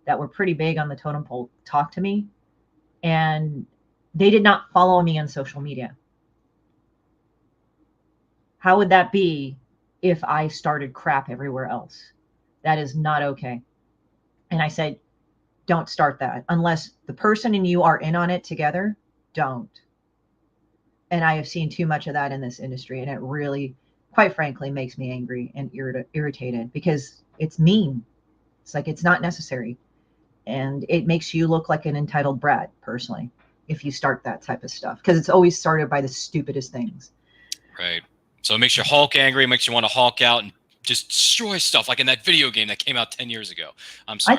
that were pretty big on the totem pole, talk to me, and they did not follow me on social media. How would that be if I started crap everywhere else? That is not okay. And I said, don't start that unless the person and you are in on it together. Don't. And I have seen too much of that in this industry, and it really, quite frankly, makes me angry and irritated, because it's mean. It's like, it's not necessary. And it makes you look like an entitled brat, personally, if you start that type of stuff, because it's always started by the stupidest things.
Right. So it makes you Hulk angry, makes you want to Hulk out and just destroy stuff, like in that video game that came out 10 years ago. I'm sorry.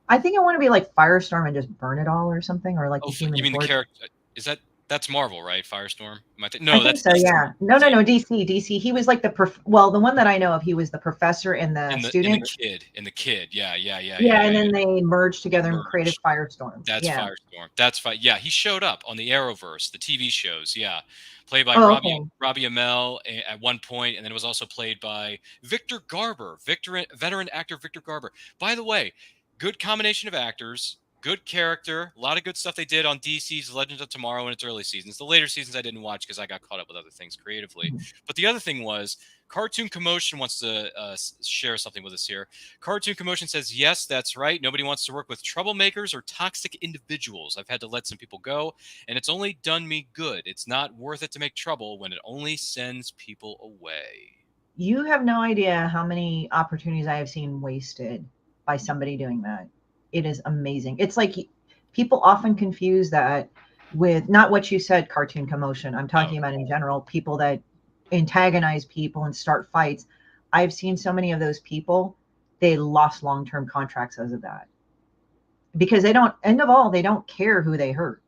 I think I want to be like Firestorm and just burn it all or something, or like
Oh,
the Human
you mean
Torch.
the character? That's Marvel, right? Firestorm?
I think so, yeah. No, DC. He was like the the one that I know of, he was the professor and the student.
In the kid. Yeah.
And then they merged together and created Firestorm.
That's Firestorm. That's fine. Yeah, he showed up on the Arrowverse, the TV shows. Yeah, played by Robbie Amell at one point, and then it was also played by Victor Garber, veteran actor Victor Garber. By the way, good combination of actors. Good character, a lot of good stuff they did on DC's Legends of Tomorrow in its early seasons. The later seasons I didn't watch because I got caught up with other things creatively. But the other thing was, Cartoon Commotion wants to share something with us here. Cartoon Commotion says, yes, that's right. Nobody wants to work with troublemakers or toxic individuals. I've had to let some people go, and it's only done me good. It's not worth it to make trouble when it only sends people away.
You have no idea how many opportunities I have seen wasted by somebody doing that. It is amazing. It's like people often confuse that with not what you said, Cartoon Commotion. I'm talking about in general, people that antagonize people and start fights. I've seen so many of those people, they lost long-term contracts because of that. Because they don't care who they hurt.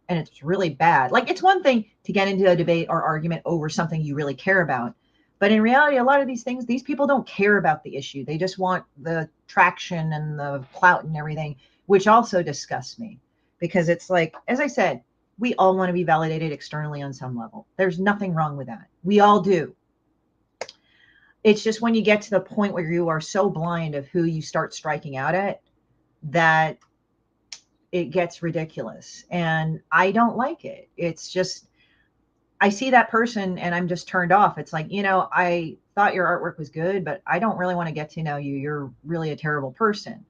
And it's really bad. Like, it's one thing to get into a debate or argument over something you really care about. But in reality, a lot of these things, these people don't care about the issue. They just want the traction and the clout and everything, which also disgusts me, because it's like, as I said, we all want to be validated externally on some level. There's nothing wrong with that. We all do. It's just when you get to the point where you are so blind of who you start striking out at, that it gets ridiculous. And I don't like it. It's just, I see that person and I'm just turned off. It's like, you know, I thought your artwork was good, but I don't really want to get to know you. You're really a terrible person.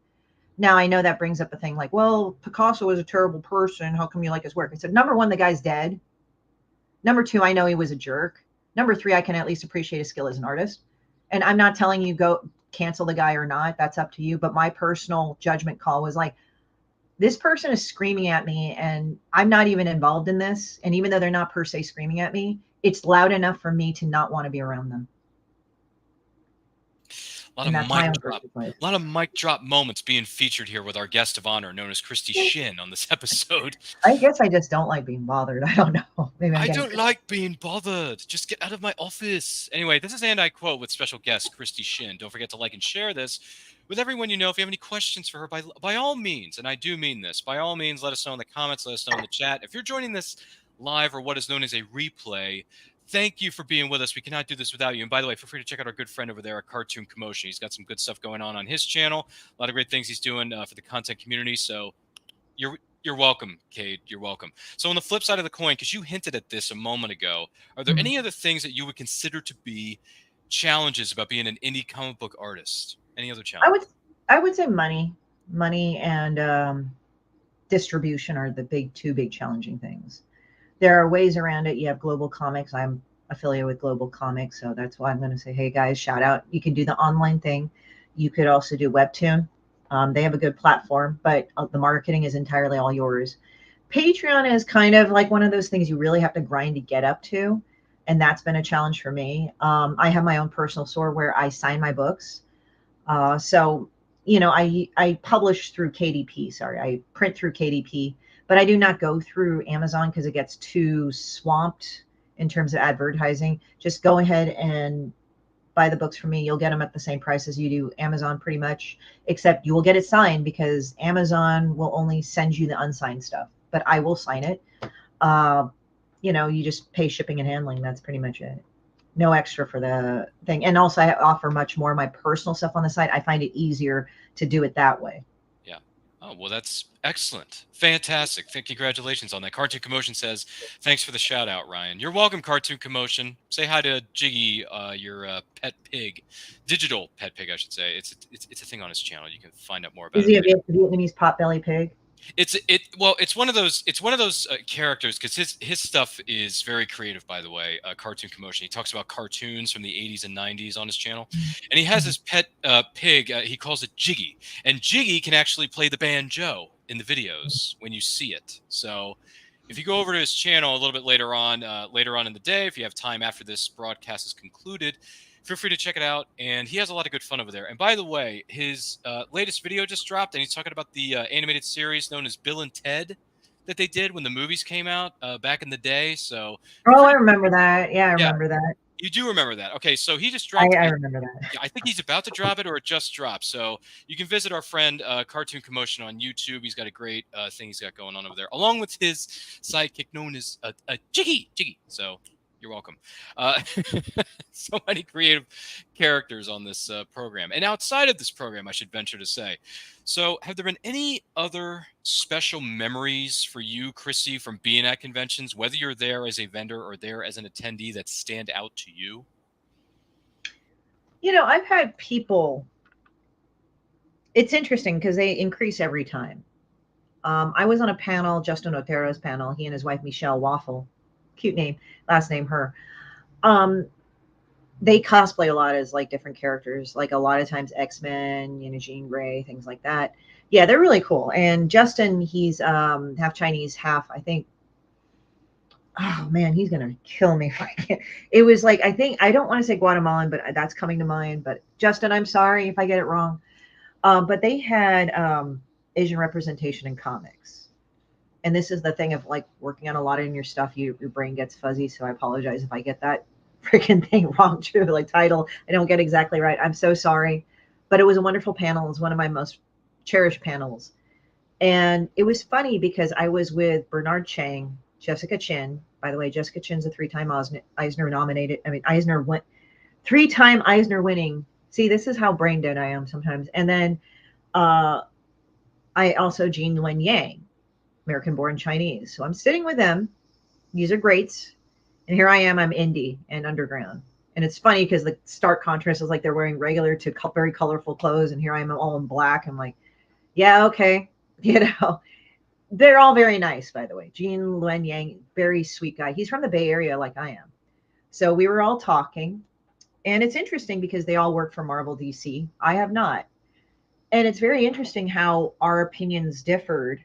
Now, I know that brings up a thing like, well, Picasso was a terrible person. How come you like his work? I said, number one, the guy's dead. Number two, I know he was a jerk. Number three, I can at least appreciate his skill as an artist. And I'm not telling you go cancel the guy or not. That's up to you. But my personal judgment call was like, this person is screaming at me and I'm not even involved in this. And even though they're not per se screaming at me, it's loud enough for me to not want to be around them.
A lot of mic drop moments being featured here with our guest of honor, known as Christie Shinn, on this episode.
I guess I just don't like being bothered. I don't know. Maybe
I don't like being bothered. Just get out of my office. Anyway, this is And I Quote with special guest Christie Shinn. Don't forget to like and share this with everyone you know. If you have any questions for her, by all means, and I do mean this, by all means, let us know in the comments, let us know in the chat. If you're joining this live or what is known as a replay, thank you for being with us. We cannot do this without you. And by the way, feel free to check out our good friend over there at Cartoon Commotion. He's got some good stuff going on his channel. A lot of great things he's doing for the content community. So you're welcome, Cade. You're welcome. So on the flip side of the coin, because you hinted at this a moment ago, are there any other things that you would consider to be challenges about being an indie comic book artist? Any other challenges?
I would say money and distribution are the two big challenging things. There are ways around it. You have Global Comics. I'm affiliated with Global Comics, so that's why I'm going to say, hey guys, shout out. You can do the online thing. You could also do Webtoon. They have a good platform, but the marketing is entirely all yours. Patreon is kind of like one of those things you really have to grind to get up to, and that's been a challenge for me. I have my own personal store where I sign my books. So, you know, I publish through KDP. Sorry, I print through KDP. But I do not go through Amazon because it gets too swamped in terms of advertising. Just go ahead and buy the books from me. You'll get them at the same price as you do Amazon pretty much, except you will get it signed because Amazon will only send you the unsigned stuff, but I will sign it. You just pay shipping and handling. That's pretty much it. No extra for the thing. And also I offer much more of my personal stuff on the site. I find it easier to do it that way.
Yeah. Oh, well, that's excellent. Fantastic. Congratulations on that. Cartoon Commotion says, thanks for the shout out, Ryan. You're welcome, Cartoon Commotion. Say hi to Jiggy, your pet pig, digital pet pig, I should say. It's a thing on his channel. You can find out more about
Is he
it.
a Vietnamese potbelly pig?
It's one of those characters because his stuff is very creative, by the way. Cartoon Commotion, he talks about cartoons from the 80s and 90s on his channel, and he has this pet pig, he calls it Jiggy, and Jiggy can actually play the banjo in the videos when you see it. So if you go over to his channel a little bit later on in the day, if you have time after this broadcast is concluded, feel free to check it out. And he has a lot of good fun over there. And by the way, his latest video just dropped, and he's talking about the animated series known as Bill and Ted that they did when the movies came out back in the day. So,
I remember that. Yeah, I remember that.
You do remember that. Okay, so he just dropped.
I remember that.
Yeah, I think he's about to drop it, or it just dropped. So you can visit our friend Cartoon Commotion on YouTube. He's got a great thing he's got going on over there, along with his sidekick known as Jiggy. So you're welcome. So many creative characters on this program. And outside of this program, I should venture to say. So have there been any other special memories for you, Chrissy, from being at conventions, whether you're there as a vendor or there as an attendee, that stand out to you?
I've had people, it's interesting because they increase every time. I was on a panel, Justin Otero's panel, he and his wife, Michelle Waffle, cute name, last name her. They cosplay a lot as like different characters, like a lot of times X-Men, Jean Grey, things like that. Yeah, they're really cool. And Justin, he's half Chinese, half, I think, oh man, he's gonna kill me if I can't. It was like, I don't want to say Guatemalan, but that's coming to mind. But Justin, I'm sorry if I get it wrong. But they had Asian representation in comics. And this is the thing of like working on a lot in your stuff, your brain gets fuzzy. So I apologize if I get that freaking thing wrong too, like title. I don't get exactly right. I'm so sorry. But it was a wonderful panel. It was one of my most cherished panels. And it was funny because I was with Bernard Chang, Jessica Chin. By the way, Jessica Chin's a three-time Eisner nominated. Eisner went 3-time Eisner winning. See, this is how brain dead I am sometimes. And then I also Jean Luen Yang, American-born Chinese. So I'm sitting with them. These are greats. And here I am. I'm indie and underground. And it's funny because the stark contrast is like they're wearing regular to very colorful clothes. And here I am all in black. I'm like, yeah, okay. They're all very nice, by the way. Jean Luen Yang, very sweet guy. He's from the Bay Area like I am. So we were all talking. And it's interesting because they all work for Marvel DC. I have not. And it's very interesting how our opinions differed.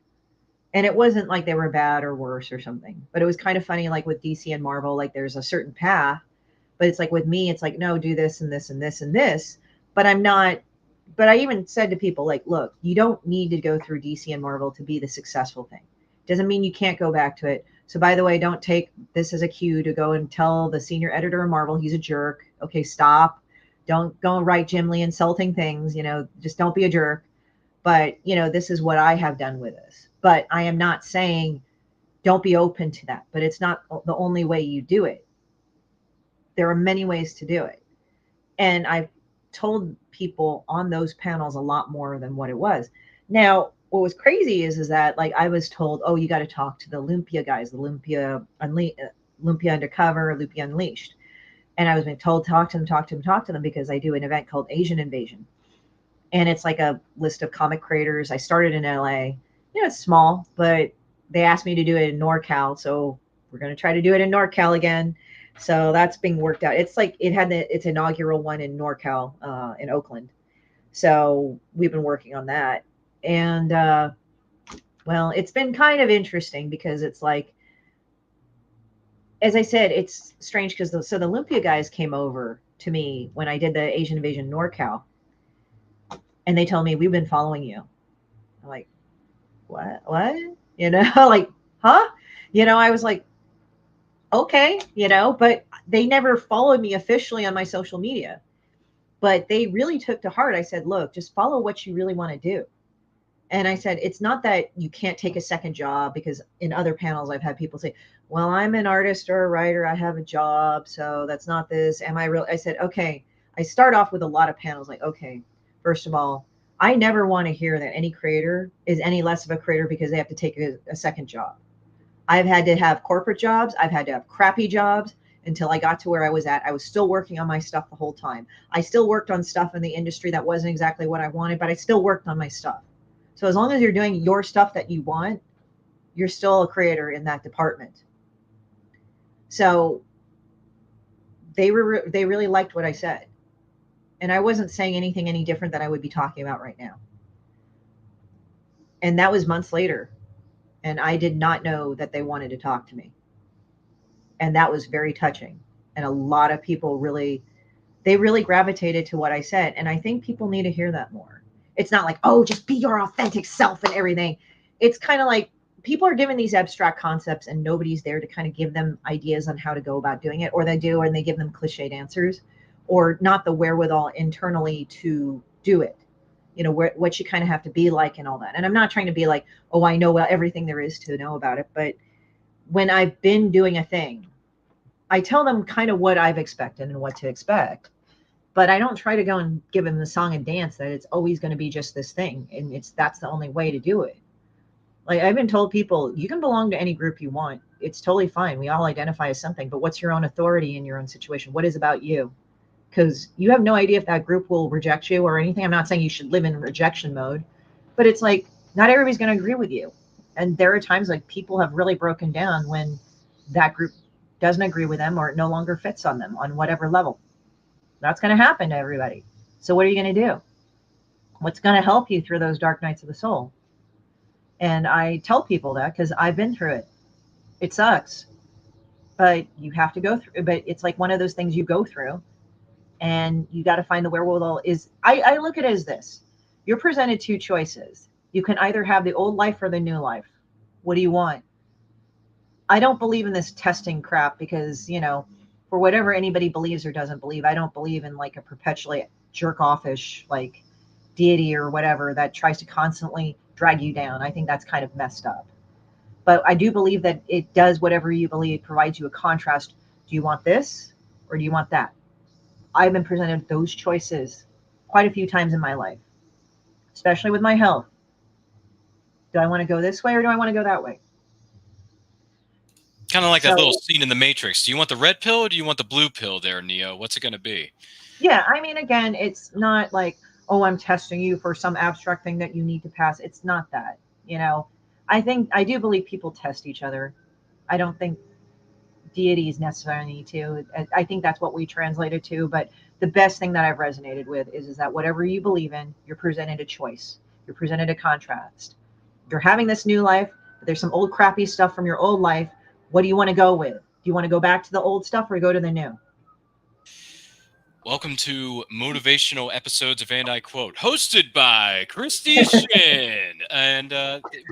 And it wasn't like they were bad or worse or something. But it was kind of funny, like with DC and Marvel, like there's a certain path. But it's like with me, it's like, no, do this and this and this and this. But I'm not. But I even said to people, like, look, you don't need to go through DC and Marvel to be the successful thing. Doesn't mean you can't go back to it. So, by the way, don't take this as a cue to go and tell the senior editor of Marvel he's a jerk. Okay, stop. Don't go and write Jim Lee insulting things. Just don't be a jerk. But, this is what I have done with this. But I am not saying don't be open to that. But it's not the only way you do it. There are many ways to do it. And I've told people on those panels a lot more than what it was. Now, what was crazy is that like I was told, oh, you got to talk to the Lumpia guys, the Lumpia Undercover, Lumpia Unleashed. And I was being told, talk to them because I do an event called Asian Invasion. And it's like a list of comic creators. I started in LA. It's small, but they asked me to do it in NorCal. So we're going to try to do it in NorCal again. So that's being worked out. It's like it had its inaugural one in NorCal, in Oakland. So we've been working on that. And, well, it's been kind of interesting because it's like, as I said, it's strange because the Lumpia guys came over to me when I did the Asian Invasion NorCal. And they told me, we've been following you. I'm like, what? Like, huh? I was like, Okay, but they never followed me officially on my social media. But they really took to heart. I said, look, just follow what you really want to do. And I said, it's not that you can't take a second job, because in other panels, I've had people say, well, I'm an artist or a writer. I have a job. So that's not this. Am I real? I said, okay. I start off with a lot of panels like, okay, first of all, I never want to hear that any creator is any less of a creator because they have to take a second job. I've had to have corporate jobs. I've had to have crappy jobs until I got to where I was at. I was still working on my stuff the whole time. I still worked on stuff in the industry that wasn't exactly what I wanted, but I still worked on my stuff. So as long as you're doing your stuff that you want, you're still a creator in that department. So they really liked what I said. And I wasn't saying anything any different than I would be talking about right now. And that was months later. And I did not know that they wanted to talk to me. And that was very touching. And a lot of people really gravitated to what I said. And I think people need to hear that more. It's not like, oh, just be your authentic self and everything. It's kind of like people are given these abstract concepts and nobody's there to kind of give them ideas on how to go about doing it, or they do, and they give them cliched answers, or not the wherewithal internally to do it. What you kind of have to be like and all that. And I'm not trying to be like, oh, I know everything there is to know about it. But when I've been doing a thing, I tell them kind of what I've expected and what to expect. But I don't try to go and give them the song and dance that it's always going to be just this thing. And that's the only way to do it. Like, I've been told people, you can belong to any group you want. It's totally fine. We all identify as something, but what's your own authority in your own situation? What is about you? Because you have no idea if that group will reject you or anything. I'm not saying you should live in rejection mode, but it's like, not everybody's going to agree with you. And there are times like people have really broken down when that group doesn't agree with them or it no longer fits on them on whatever level. That's going to happen to everybody. So what are you going to do? What's going to help you through those dark nights of the soul? And I tell people that because I've been through it. It sucks, but you have to go through. But it's like one of those things you go through, and you got to find the wherewithal. I look at it as this: you're presented two choices. You can either have the old life or the new life. What do you want? I don't believe in this testing crap because, for whatever anybody believes or doesn't believe, I don't believe in like a perpetually jerk offish like deity or whatever that tries to constantly drag you down. I think that's kind of messed up. But I do believe that it does whatever you believe, provides you a contrast. Do you want this or do you want that? I've been presented those choices quite a few times in my life, especially with my health. Do I want to go this way or do I want to go that way?
Kind of like that little scene in The Matrix. Do you want the red pill or do you want the blue pill there, Neo? What's it going to be?
Yeah, I mean, again, it's not like, oh, I'm testing you for some abstract thing that you need to pass. It's not that, I do believe people test each other. I don't think deities necessarily need to. I think that's what we translated to. But the best thing that I've resonated with is that whatever you believe in, you're presented a choice. You're presented a contrast. You're having this new life, but there's some old crappy stuff from your old life. What do you want to go with? Do you want to go back to the old stuff or go to the new?
Welcome to motivational episodes of And I Quote, hosted by Christie Shinn. And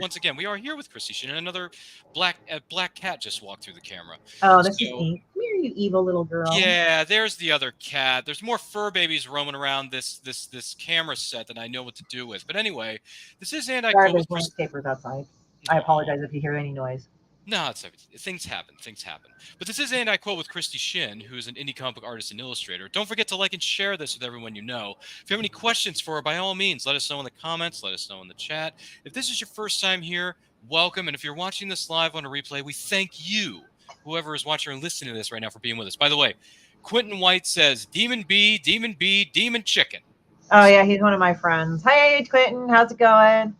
once again, we are here with Christie Shinn, and another black cat just walked through the camera.
Oh, this is Eve. Come here, you evil little girl.
Yeah, there's the other cat. There's more fur babies roaming around this camera set than I know what to do with. But anyway, this is And I Quote.
There's landscapers outside. I apologize if you hear any noise.
No, things happen. But this is And I Quote with Christie Shinn, who is an indie comic book artist and illustrator. Don't forget to like and share this with everyone you know. If you have any questions for her, by all means, let us know in the comments. Let us know in the chat. If this is your first time here, welcome. And if you're watching this live on a replay, we thank you, whoever is watching and listening to this right now, for being with us. By the way, Quentin White says, Demon Bee, Demon Chicken.
Oh, yeah, he's one of my friends. Hey, Quentin, how's it going?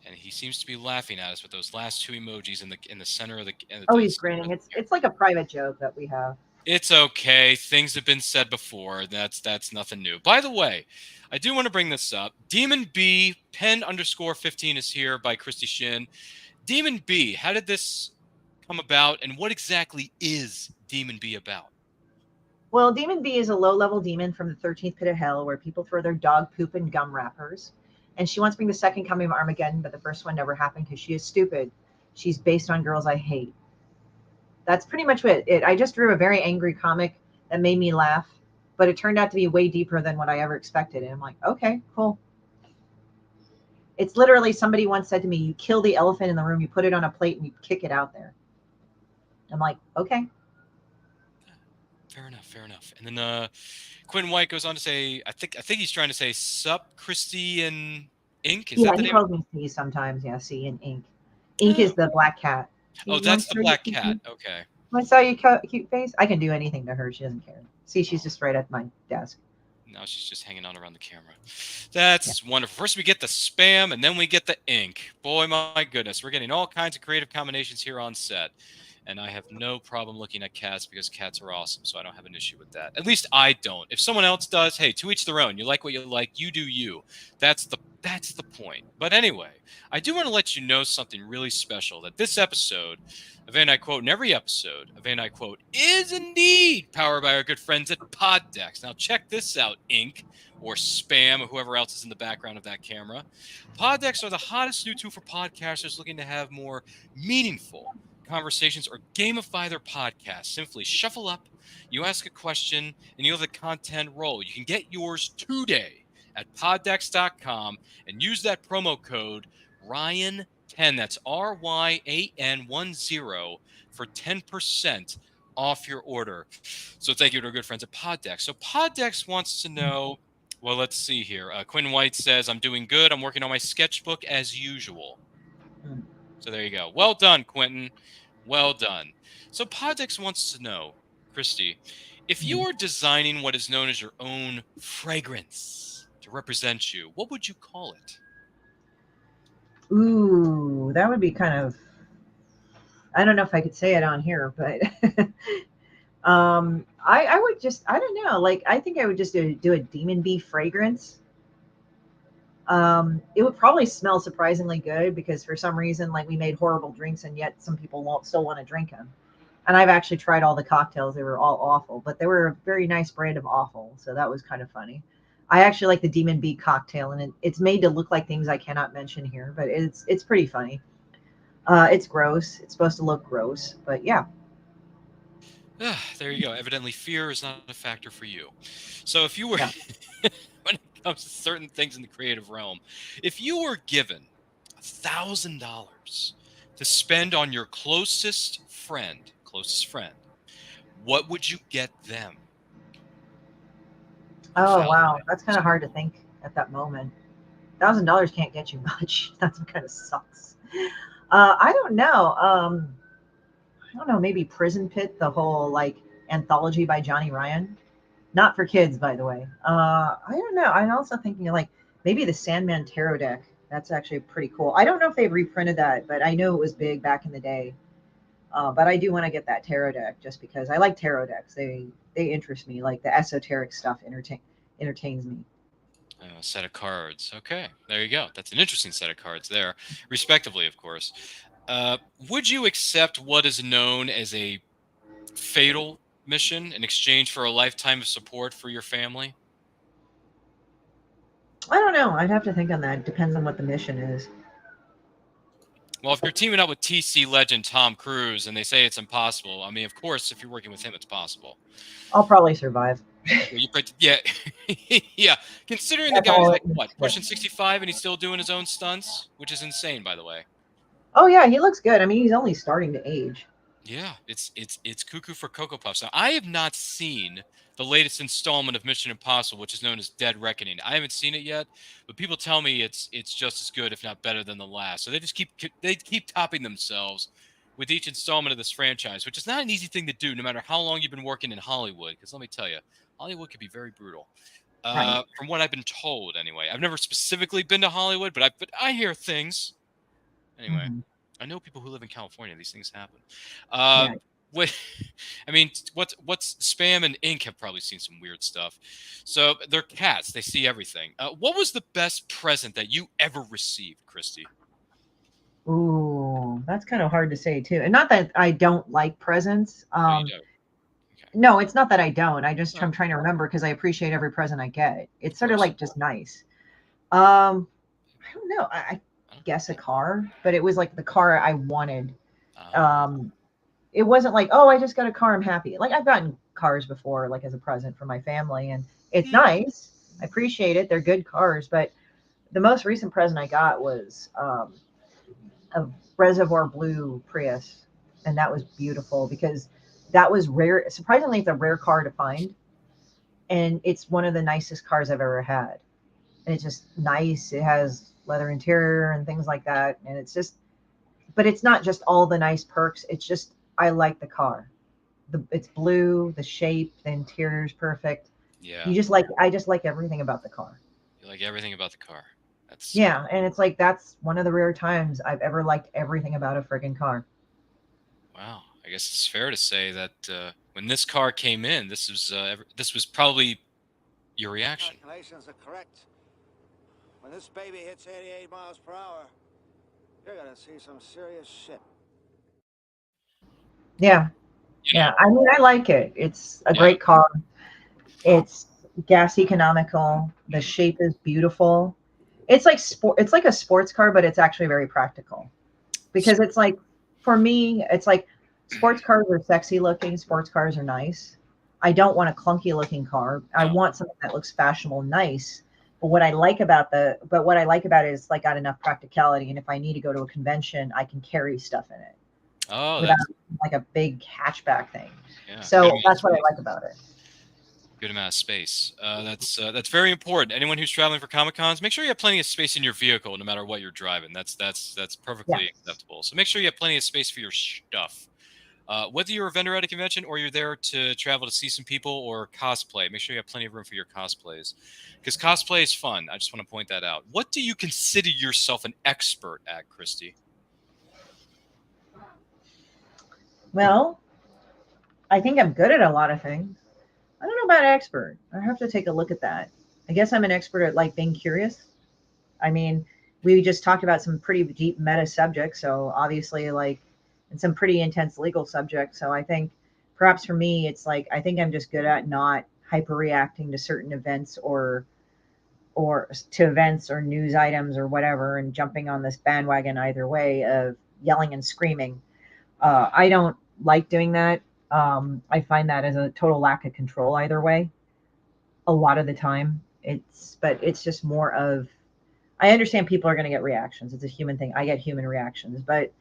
And he seems to be laughing at us with those last two emojis in the center of the.
He's grinning. It's like a private joke that we have.
It's okay. Things have been said before. That's nothing new. By the way, I do want to bring this up. Demon B pen_15 is here by Christie Shinn. Demon B, how did this come about, and what exactly is Demon B about?
Well, Demon B is a low-level demon from the 13th pit of hell where people throw their dog poop in gum wrappers. And she wants to bring the second coming of Armageddon, but the first one never happened because she is stupid. She's based on girls I hate. That's pretty much it. I just drew a very angry comic that made me laugh, but it turned out to be way deeper than what I ever expected. And I'm like, okay, cool. It's literally somebody once said to me, you kill the elephant in the room, you put it on a plate and you kick it out there. I'm like, okay.
Fair enough. Fair enough. And then Quinn White goes on to say, I think he's trying to say, "Sup, Christie and Ink." Is
Yeah,
that the
he
name?
calls me C sometimes. Yeah, C and Ink. Ink is the black cat.
Oh, that's the black cat. Okay.
I saw your cute face. I can do anything to her. She doesn't care. See, she's just right at my desk.
Now she's just hanging on around the camera. That's wonderful. First we get the spam, and then we get the ink. Boy, my goodness. We're getting all kinds of creative combinations here on set. And I have no problem looking at cats because cats are awesome, so I don't have an issue with that. At least I don't. If someone else does, hey, to each their own. You like what you like. You do you. That's the point. But anyway, I do want to let you know something really special, that this episode of And I Quote, and every episode of And I Quote, is indeed powered by our good friends at Poddex. Now check this out, Ink, or Spam, or whoever else is in the background of that camera. Poddex are the hottest new tool for podcasters looking to have more meaningful conversations or gamify their podcast. Simply shuffle up, you ask a question, and you have the content roll. You can get yours today at poddex.com and use that promo code Ryan10, that's RYAN10, for 10% off your order. So thank you to our good friends at Poddex. So Poddex wants to know, well, let's see here. Quinn White says, I'm doing good. I'm working on my sketchbook as usual. So there you go. Well done, Quentin. Well done. So Poddex wants to know, Christie, if you are designing what is known as your own fragrance to represent you, what would you call it?
Ooh, that would be kind of, I don't know if I could say it on here, but I would just, I don't know, like, I think I would just do a demon bee fragrance. It would probably smell surprisingly good because for some reason, like, we made horrible drinks and yet some people won't still want to drink them. And I've actually tried all the cocktails. They were all awful, but they were a very nice brand of awful. So that was kind of funny. I actually like the Demon Bee cocktail, and it's made to look like things I cannot mention here, but it's pretty funny. It's gross. It's supposed to look gross, but yeah.
There you go. Evidently, fear is not a factor for you. So if you were, when it comes to certain things in the creative realm, if you were given $1,000 to spend on your closest friend, what would you get them?
Oh, wow. That's kind of hard to think at that moment. $1,000 can't get you much. That kind of sucks. I don't know. I don't know. Maybe Prison Pit, the whole like anthology by Johnny Ryan. Not for kids, by the way. I don't know. I'm also thinking like maybe the Sandman Tarot deck. That's actually pretty cool. I don't know if they've reprinted that, but I know it was big back in the day. But I do want to get that tarot deck just because I like tarot decks. They interest me. Like the esoteric stuff entertains me.
A set of cards. Okay, there you go. That's an interesting set of cards there, respectively, of course. Would you accept what is known as a fatal mission in exchange for a lifetime of support for your family?
I don't know. I'd have to think on that. It depends on what the mission is.
Well, if you're teaming up with TC legend Tom Cruise and they say it's impossible, I mean, of course, if you're working with him, it's possible.
I'll probably survive.
Yeah. Yeah. Considering the guy's like, what, pushing 65 and he's still doing his own stunts, which is insane, by the way.
Oh, yeah, he looks good. I mean, he's only starting to age.
Yeah, it's cuckoo for Cocoa Puffs. Now, I have not seen the latest installment of Mission Impossible, which is known as Dead Reckoning. I haven't seen it yet, but people tell me it's just as good, if not better, than the last. So they just keep topping themselves with each installment of this franchise, which is not an easy thing to do, no matter how long you've been working in Hollywood. Because let me tell you, Hollywood can be very brutal.
Right.
From what I've been told, anyway. I've never specifically been to Hollywood, but I hear things. Anyway. Mm-hmm. I know people who live in California. These things happen. What's Spam and Ink have probably seen some weird stuff. So they're cats. They see everything. What was the best present that you ever received, Christie?
Ooh, that's kind of hard to say too. And not that I don't like presents.
Okay.
No, it's not that I don't. I'm trying to remember because I appreciate every present I get. It's sort of like just nice. I don't know. I guess a car, but it was like the car I wanted. it wasn't like, oh, I just got a car, I'm happy. Like I've gotten cars before, like as a present for my family, and it's nice. I appreciate it. They're good cars, but the most recent present I got was a Reservoir Blue Prius, and that was beautiful because that was rare. Surprisingly, it's a rare car to find, and it's one of the nicest cars I've ever had. And it's just nice. It has leather interior and things like that, and it's just, but it's not just all the nice perks. It's just I like the car. It's blue, the shape, the interior is perfect.
Yeah.
You just like I just like everything about the car.
You like everything about the car. That's
Yeah, and it's like that's one of the rare times I've ever liked everything about a friggin' car.
wow. I guess it's fair to say that when this car came in, this was probably your reaction.
Calculations are correct. When this baby hits 88 miles per hour, you're gonna see some serious shit.
Yeah.
You
Yeah.
know?
I mean, I like it. It's a
Yeah.
great car. It's gas economical. The shape is beautiful. It's like it's like a sports car, but it's actually very practical. Because it's like for me, it's like sports cars are sexy looking, sports cars are nice. I don't want a clunky looking car. I
No.
want something that looks fashionable and nice. But what I like about it is like got enough practicality, and if I need to go to a convention, I can carry stuff in it
Oh,
without
that's
like a big hatchback thing.
yeah.
So that's what I like about it.
Good amount of space. That's very important. Anyone who's traveling for Comic Cons, make sure you have plenty of space in your vehicle, no matter what you're driving. That's perfectly
Yes.
acceptable. So make sure you have plenty of space for your stuff. Whether you're a vendor at a convention or you're there to travel to see some people or cosplay, make sure you have plenty of room for your cosplays, because cosplay is fun. I just want to point that out. What do you consider yourself an expert at, Christie?
Well, I think I'm good at a lot of things. I don't know about expert. I have to take a look at that. I guess I'm an expert at like being curious. I mean, we just talked about some pretty deep meta subjects, so obviously like and some pretty intense legal subjects. So I think perhaps for me it's like I think I'm just good at not hyper reacting to certain events or to events or news items or whatever and jumping on this bandwagon either way of yelling and screaming. I don't like doing that. I find that as a total lack of control either way. A lot of the time, but it's just more of. I understand people are going to get reactions. It's a human thing. I get human reactions, but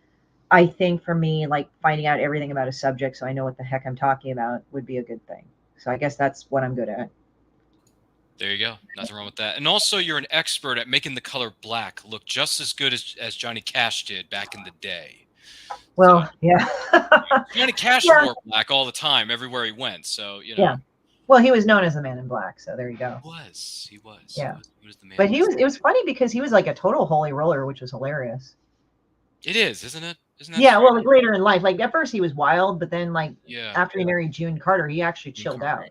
I think for me, like finding out everything about a subject so I know what the heck I'm talking about would be a good thing. So I guess that's what I'm good at.
There you go. Nothing wrong with that. And also, you're an expert at making the color black look just as good as Johnny Cash did back in the day.
Well,
So,
yeah.
Johnny Cash
Yeah.
wore black all the time, everywhere he went. So,
Yeah. Well, he was known as the Man in Black, so there you go.
He was.
Yeah.
He was the man.
But it was funny because he was like a total holy roller, which was hilarious.
It is, isn't it? Isn't that
Yeah,
strange?
well, like later in life, like at first he was wild, but then like
Yeah.
after he married June Carter, he actually chilled out.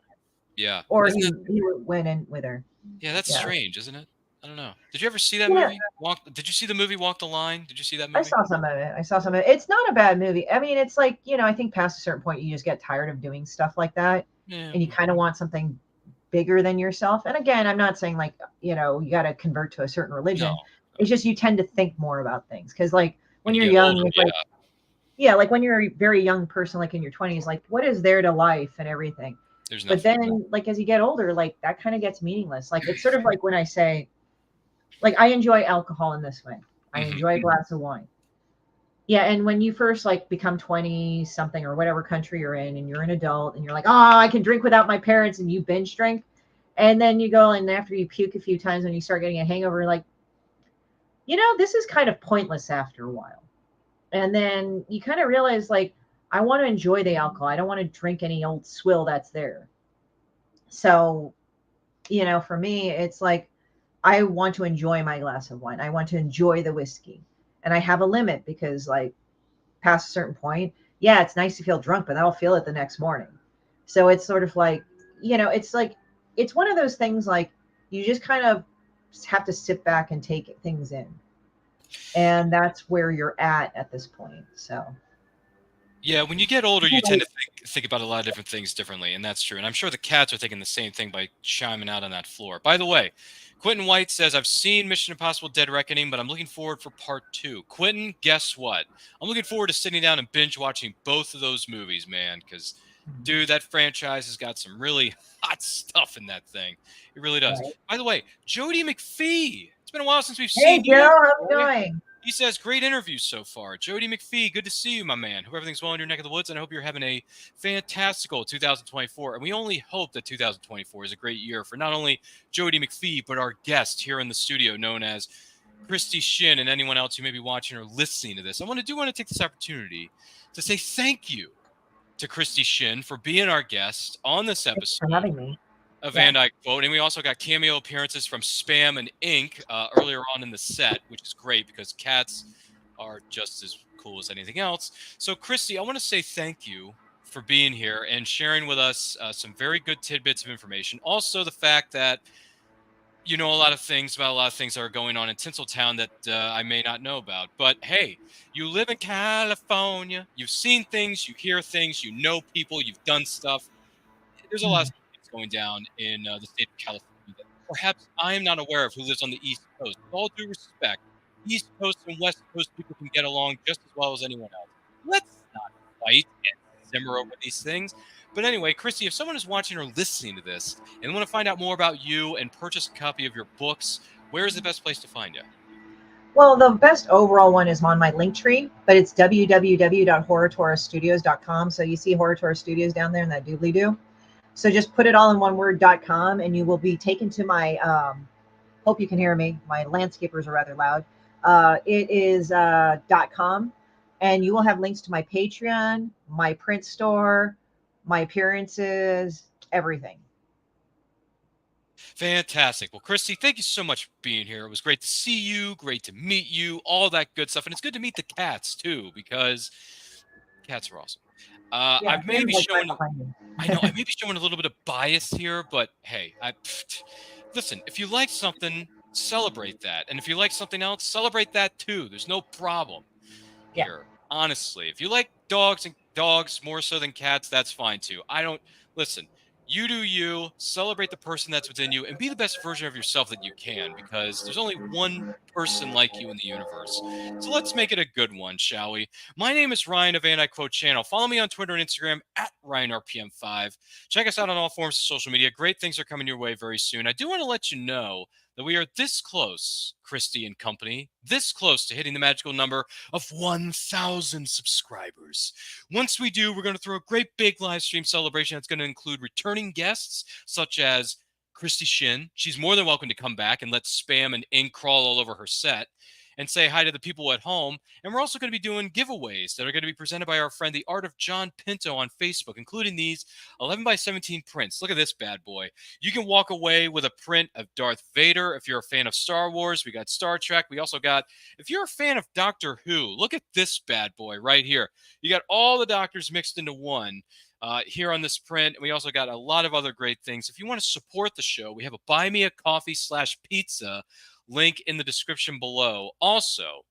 Yeah.
Or
Isn't
he went in with her.
Yeah, that's
Yeah.
strange, isn't it? I don't know. Did you ever see that
Yeah.
movie? Did you see the movie Walk the Line? Did you see that
I
movie?
saw some of it. It's not a bad movie. I mean, it's like, I think past a certain point, you just get tired of doing stuff like that.
Yeah.
And you kind of want something bigger than yourself. And again, I'm not saying like, you got to convert to a certain religion.
No.
It's just you tend to think more about things. Because like when you're
get
young,
older,
it's like, like when you're a very young person, like in your 20s, like what is there to life and everything.
There's
But
nothing.
then like as you get older, like that kind of gets meaningless. Like it's sort of like when I say, like I enjoy alcohol in this way. I
Mhm.
enjoy a glass of wine. Yeah, and when you first like become 20 something or whatever country you're in and you're an adult and you're like, oh, I can drink without my parents, and you binge drink. And then you go and after you puke a few times when you start getting a hangover, you're like, this is kind of pointless after a while. And then you kind of realize like, I want to enjoy the alcohol. I don't want to drink any old swill that's there. So, for me, it's like, I want to enjoy my glass of wine. I want to enjoy the whiskey. And I have a limit because like past a certain point, yeah, it's nice to feel drunk, but I'll feel it the next morning. So it's sort of like, it's like, it's one of those things like you just kind of have to sit back and take things in. And that's where you're at this point. So.
Yeah, when you get older, you tend to think about a lot of different things differently, and that's true. And I'm sure the cats are thinking the same thing by chiming out on that floor. By the way, Quentin White says, I've seen Mission Impossible Dead Reckoning, but I'm looking forward for part 2. Quentin, guess what? I'm looking forward to sitting down and binge watching both of those movies, man, because, dude, that franchise has got some really hot stuff in that thing. It really does.
Right.
By the way, Jody McPhee. It's been a while since we've
Hey,
seen
Joe,
you.
how's it going?
He says, great interviews so far. Jody McPhee, good to see you, my man. Hope everything's well in your neck of the woods, and I hope you're having a fantastical 2024. And we only hope that 2024 is a great year for not only Jody McPhee, but our guest here in the studio, known as Christie Shinn, and anyone else who may be watching or listening to this. I want to take this opportunity to say thank you to Christie Shinn for being our guest on this
Thanks
episode
for having me.
of And I Quote. And we also got cameo appearances from Spam and Ink earlier on in the set, which is great because cats are just as cool as anything else. So, Christie, I want to say thank you for being here and sharing with us some very good tidbits of information. Also, the fact that you know a lot of things about a lot of things that are going on in Tinseltown that I may not know about. But hey, you live in California. You've seen things, you hear things, you know people, you've done stuff. There's a lot of things going down in the state of California that perhaps I am not aware of who lives on the East Coast. With all due respect, East Coast and West Coast people can get along just as well as anyone else. Let's not fight and simmer over these things. But anyway, Christie, if someone is watching or listening to this and want to find out more about you and purchase a copy of your books, where is the best place to find you?
Well, the best overall one is on my link tree, but it's www.horrortouriststudios.com. So you see Horror Tourist Studios down there in that doobly-doo. So just put it all in one word.com and you will be taken to my, hope you can hear me. My landscapers are rather loud. It is .com, and you will have links to my Patreon, my print store, my appearances, everything.
Fantastic. Well, Christie, thank you so much for being here. It was great to see you, great to meet you, all that good stuff. And it's good to meet the cats too, because cats are awesome. I may be showing I may be showing a little bit of bias here, but hey, listen, if you like something, celebrate that. And if you like something else, celebrate that too. There's no problem here. Honestly, if you like dogs more so than cats, that's fine too. Listen, you do you, celebrate the person that's within you, and be the best version of yourself that you can, because there's only one person like you in the universe. So let's make it a good one, shall we? My name is Ryan of And I Quote Channel. Follow me on Twitter and Instagram at RyanRPM5. Check us out on all forms of social media. Great things are coming your way very soon. I do want to let you know that we are this close, Christie and company, this close to hitting the magical number of 1,000 subscribers. Once we do, we're going to throw a great big live stream celebration that's going to include returning guests such as Christie Shinn. She's more than welcome to come back and let Spam and Ink crawl all over her set and say hi to the people at home. And we're also going to be doing giveaways that are going to be presented by our friend, The Art of John Pinto, on Facebook, including these 11 by 17 prints. Look at this bad boy. You can walk away with a print of Darth Vader if you're a fan of Star Wars. We got Star Trek. We also got, if you're a fan of Doctor Who, look at this bad boy right here. You got all the doctors mixed into one. Here on this print. And we also got a lot of other great things. If you want to support the show, we have a Buy Me a Coffee/pizza link in the description below. Also,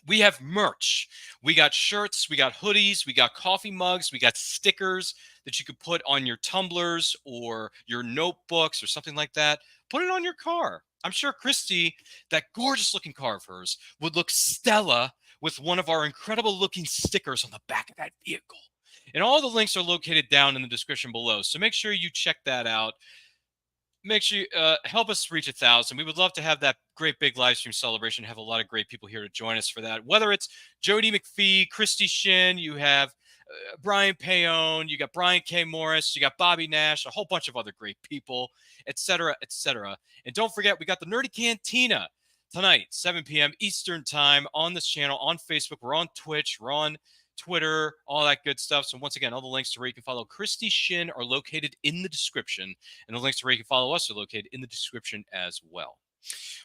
we have merch. We got shirts, we got hoodies, we got coffee mugs, we got stickers that you could put on your tumblers or your notebooks or something like that. Put it on your car. I'm sure Christie, that gorgeous looking car of hers, would look stellar with one of our incredible looking stickers on the back of that vehicle. And all the links are located down in the description below. So make sure you check that out. Make sure you help us reach 1,000. We would love to have that great big live stream celebration, have a lot of great people here to join us for that. Whether it's Jody McPhee, Christie Shinn, you have Brian Paone, you got Brian K. Morris, you got Bobby Nash, a whole bunch of other great people, etc., etc. And don't forget, we got the Nerdy Cantina tonight, 7 p.m. Eastern time on this channel, on Facebook. We're on Twitch. We're on Twitter, all that good stuff. So once again, all the links to where you can follow Christie Shinn are located in the description, and the links to where you can follow us are located in the description as well.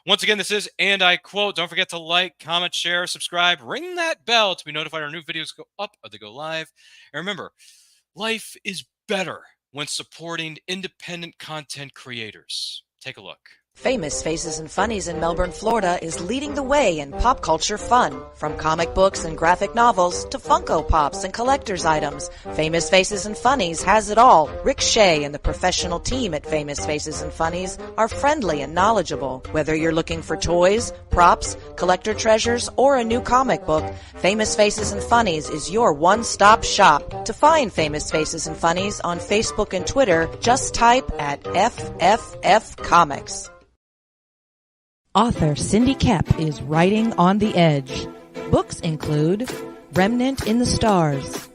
Once again, this is And I Quote. Don't forget to like, comment, share, subscribe, ring that bell to be notified our new videos go up or they go live. And remember, life is better when supporting independent content creators. Take a look.
Famous Faces and Funnies in Melbourne, Florida is leading the way in pop culture fun. From comic books and graphic novels to Funko Pops and collector's items, Famous Faces and Funnies has it all. Rick Shea and the professional team at Famous Faces and Funnies are friendly and knowledgeable. Whether you're looking for toys, props, collector treasures, or a new comic book, Famous Faces and Funnies is your one-stop shop. To find Famous Faces and Funnies on Facebook and Twitter, just type at FFF Comics.
Author Cindy Kep is writing on the edge. Books include Remnant in the Stars,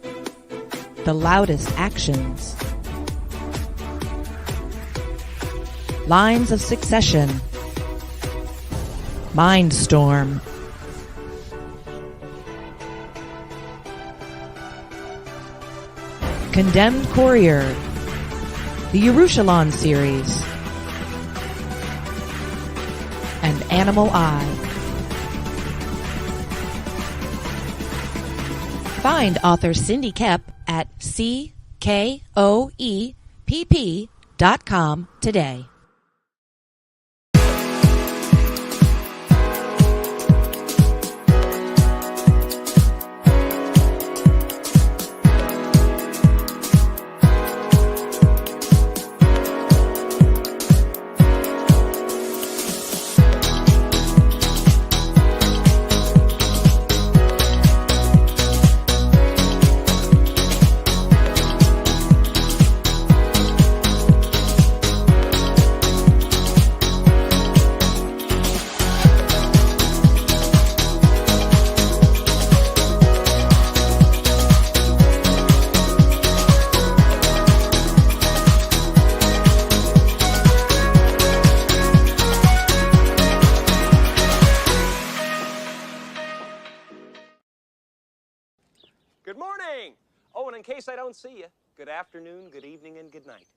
The Loudest Actions, Lines of Succession, Mindstorm, Condemned Courier, the Yerushalayim series, and Animal Eye. Find author Cindy Kep at CKOEPP.com today.
Good morning! Oh, and in case I don't see you, good afternoon, good evening, and good night.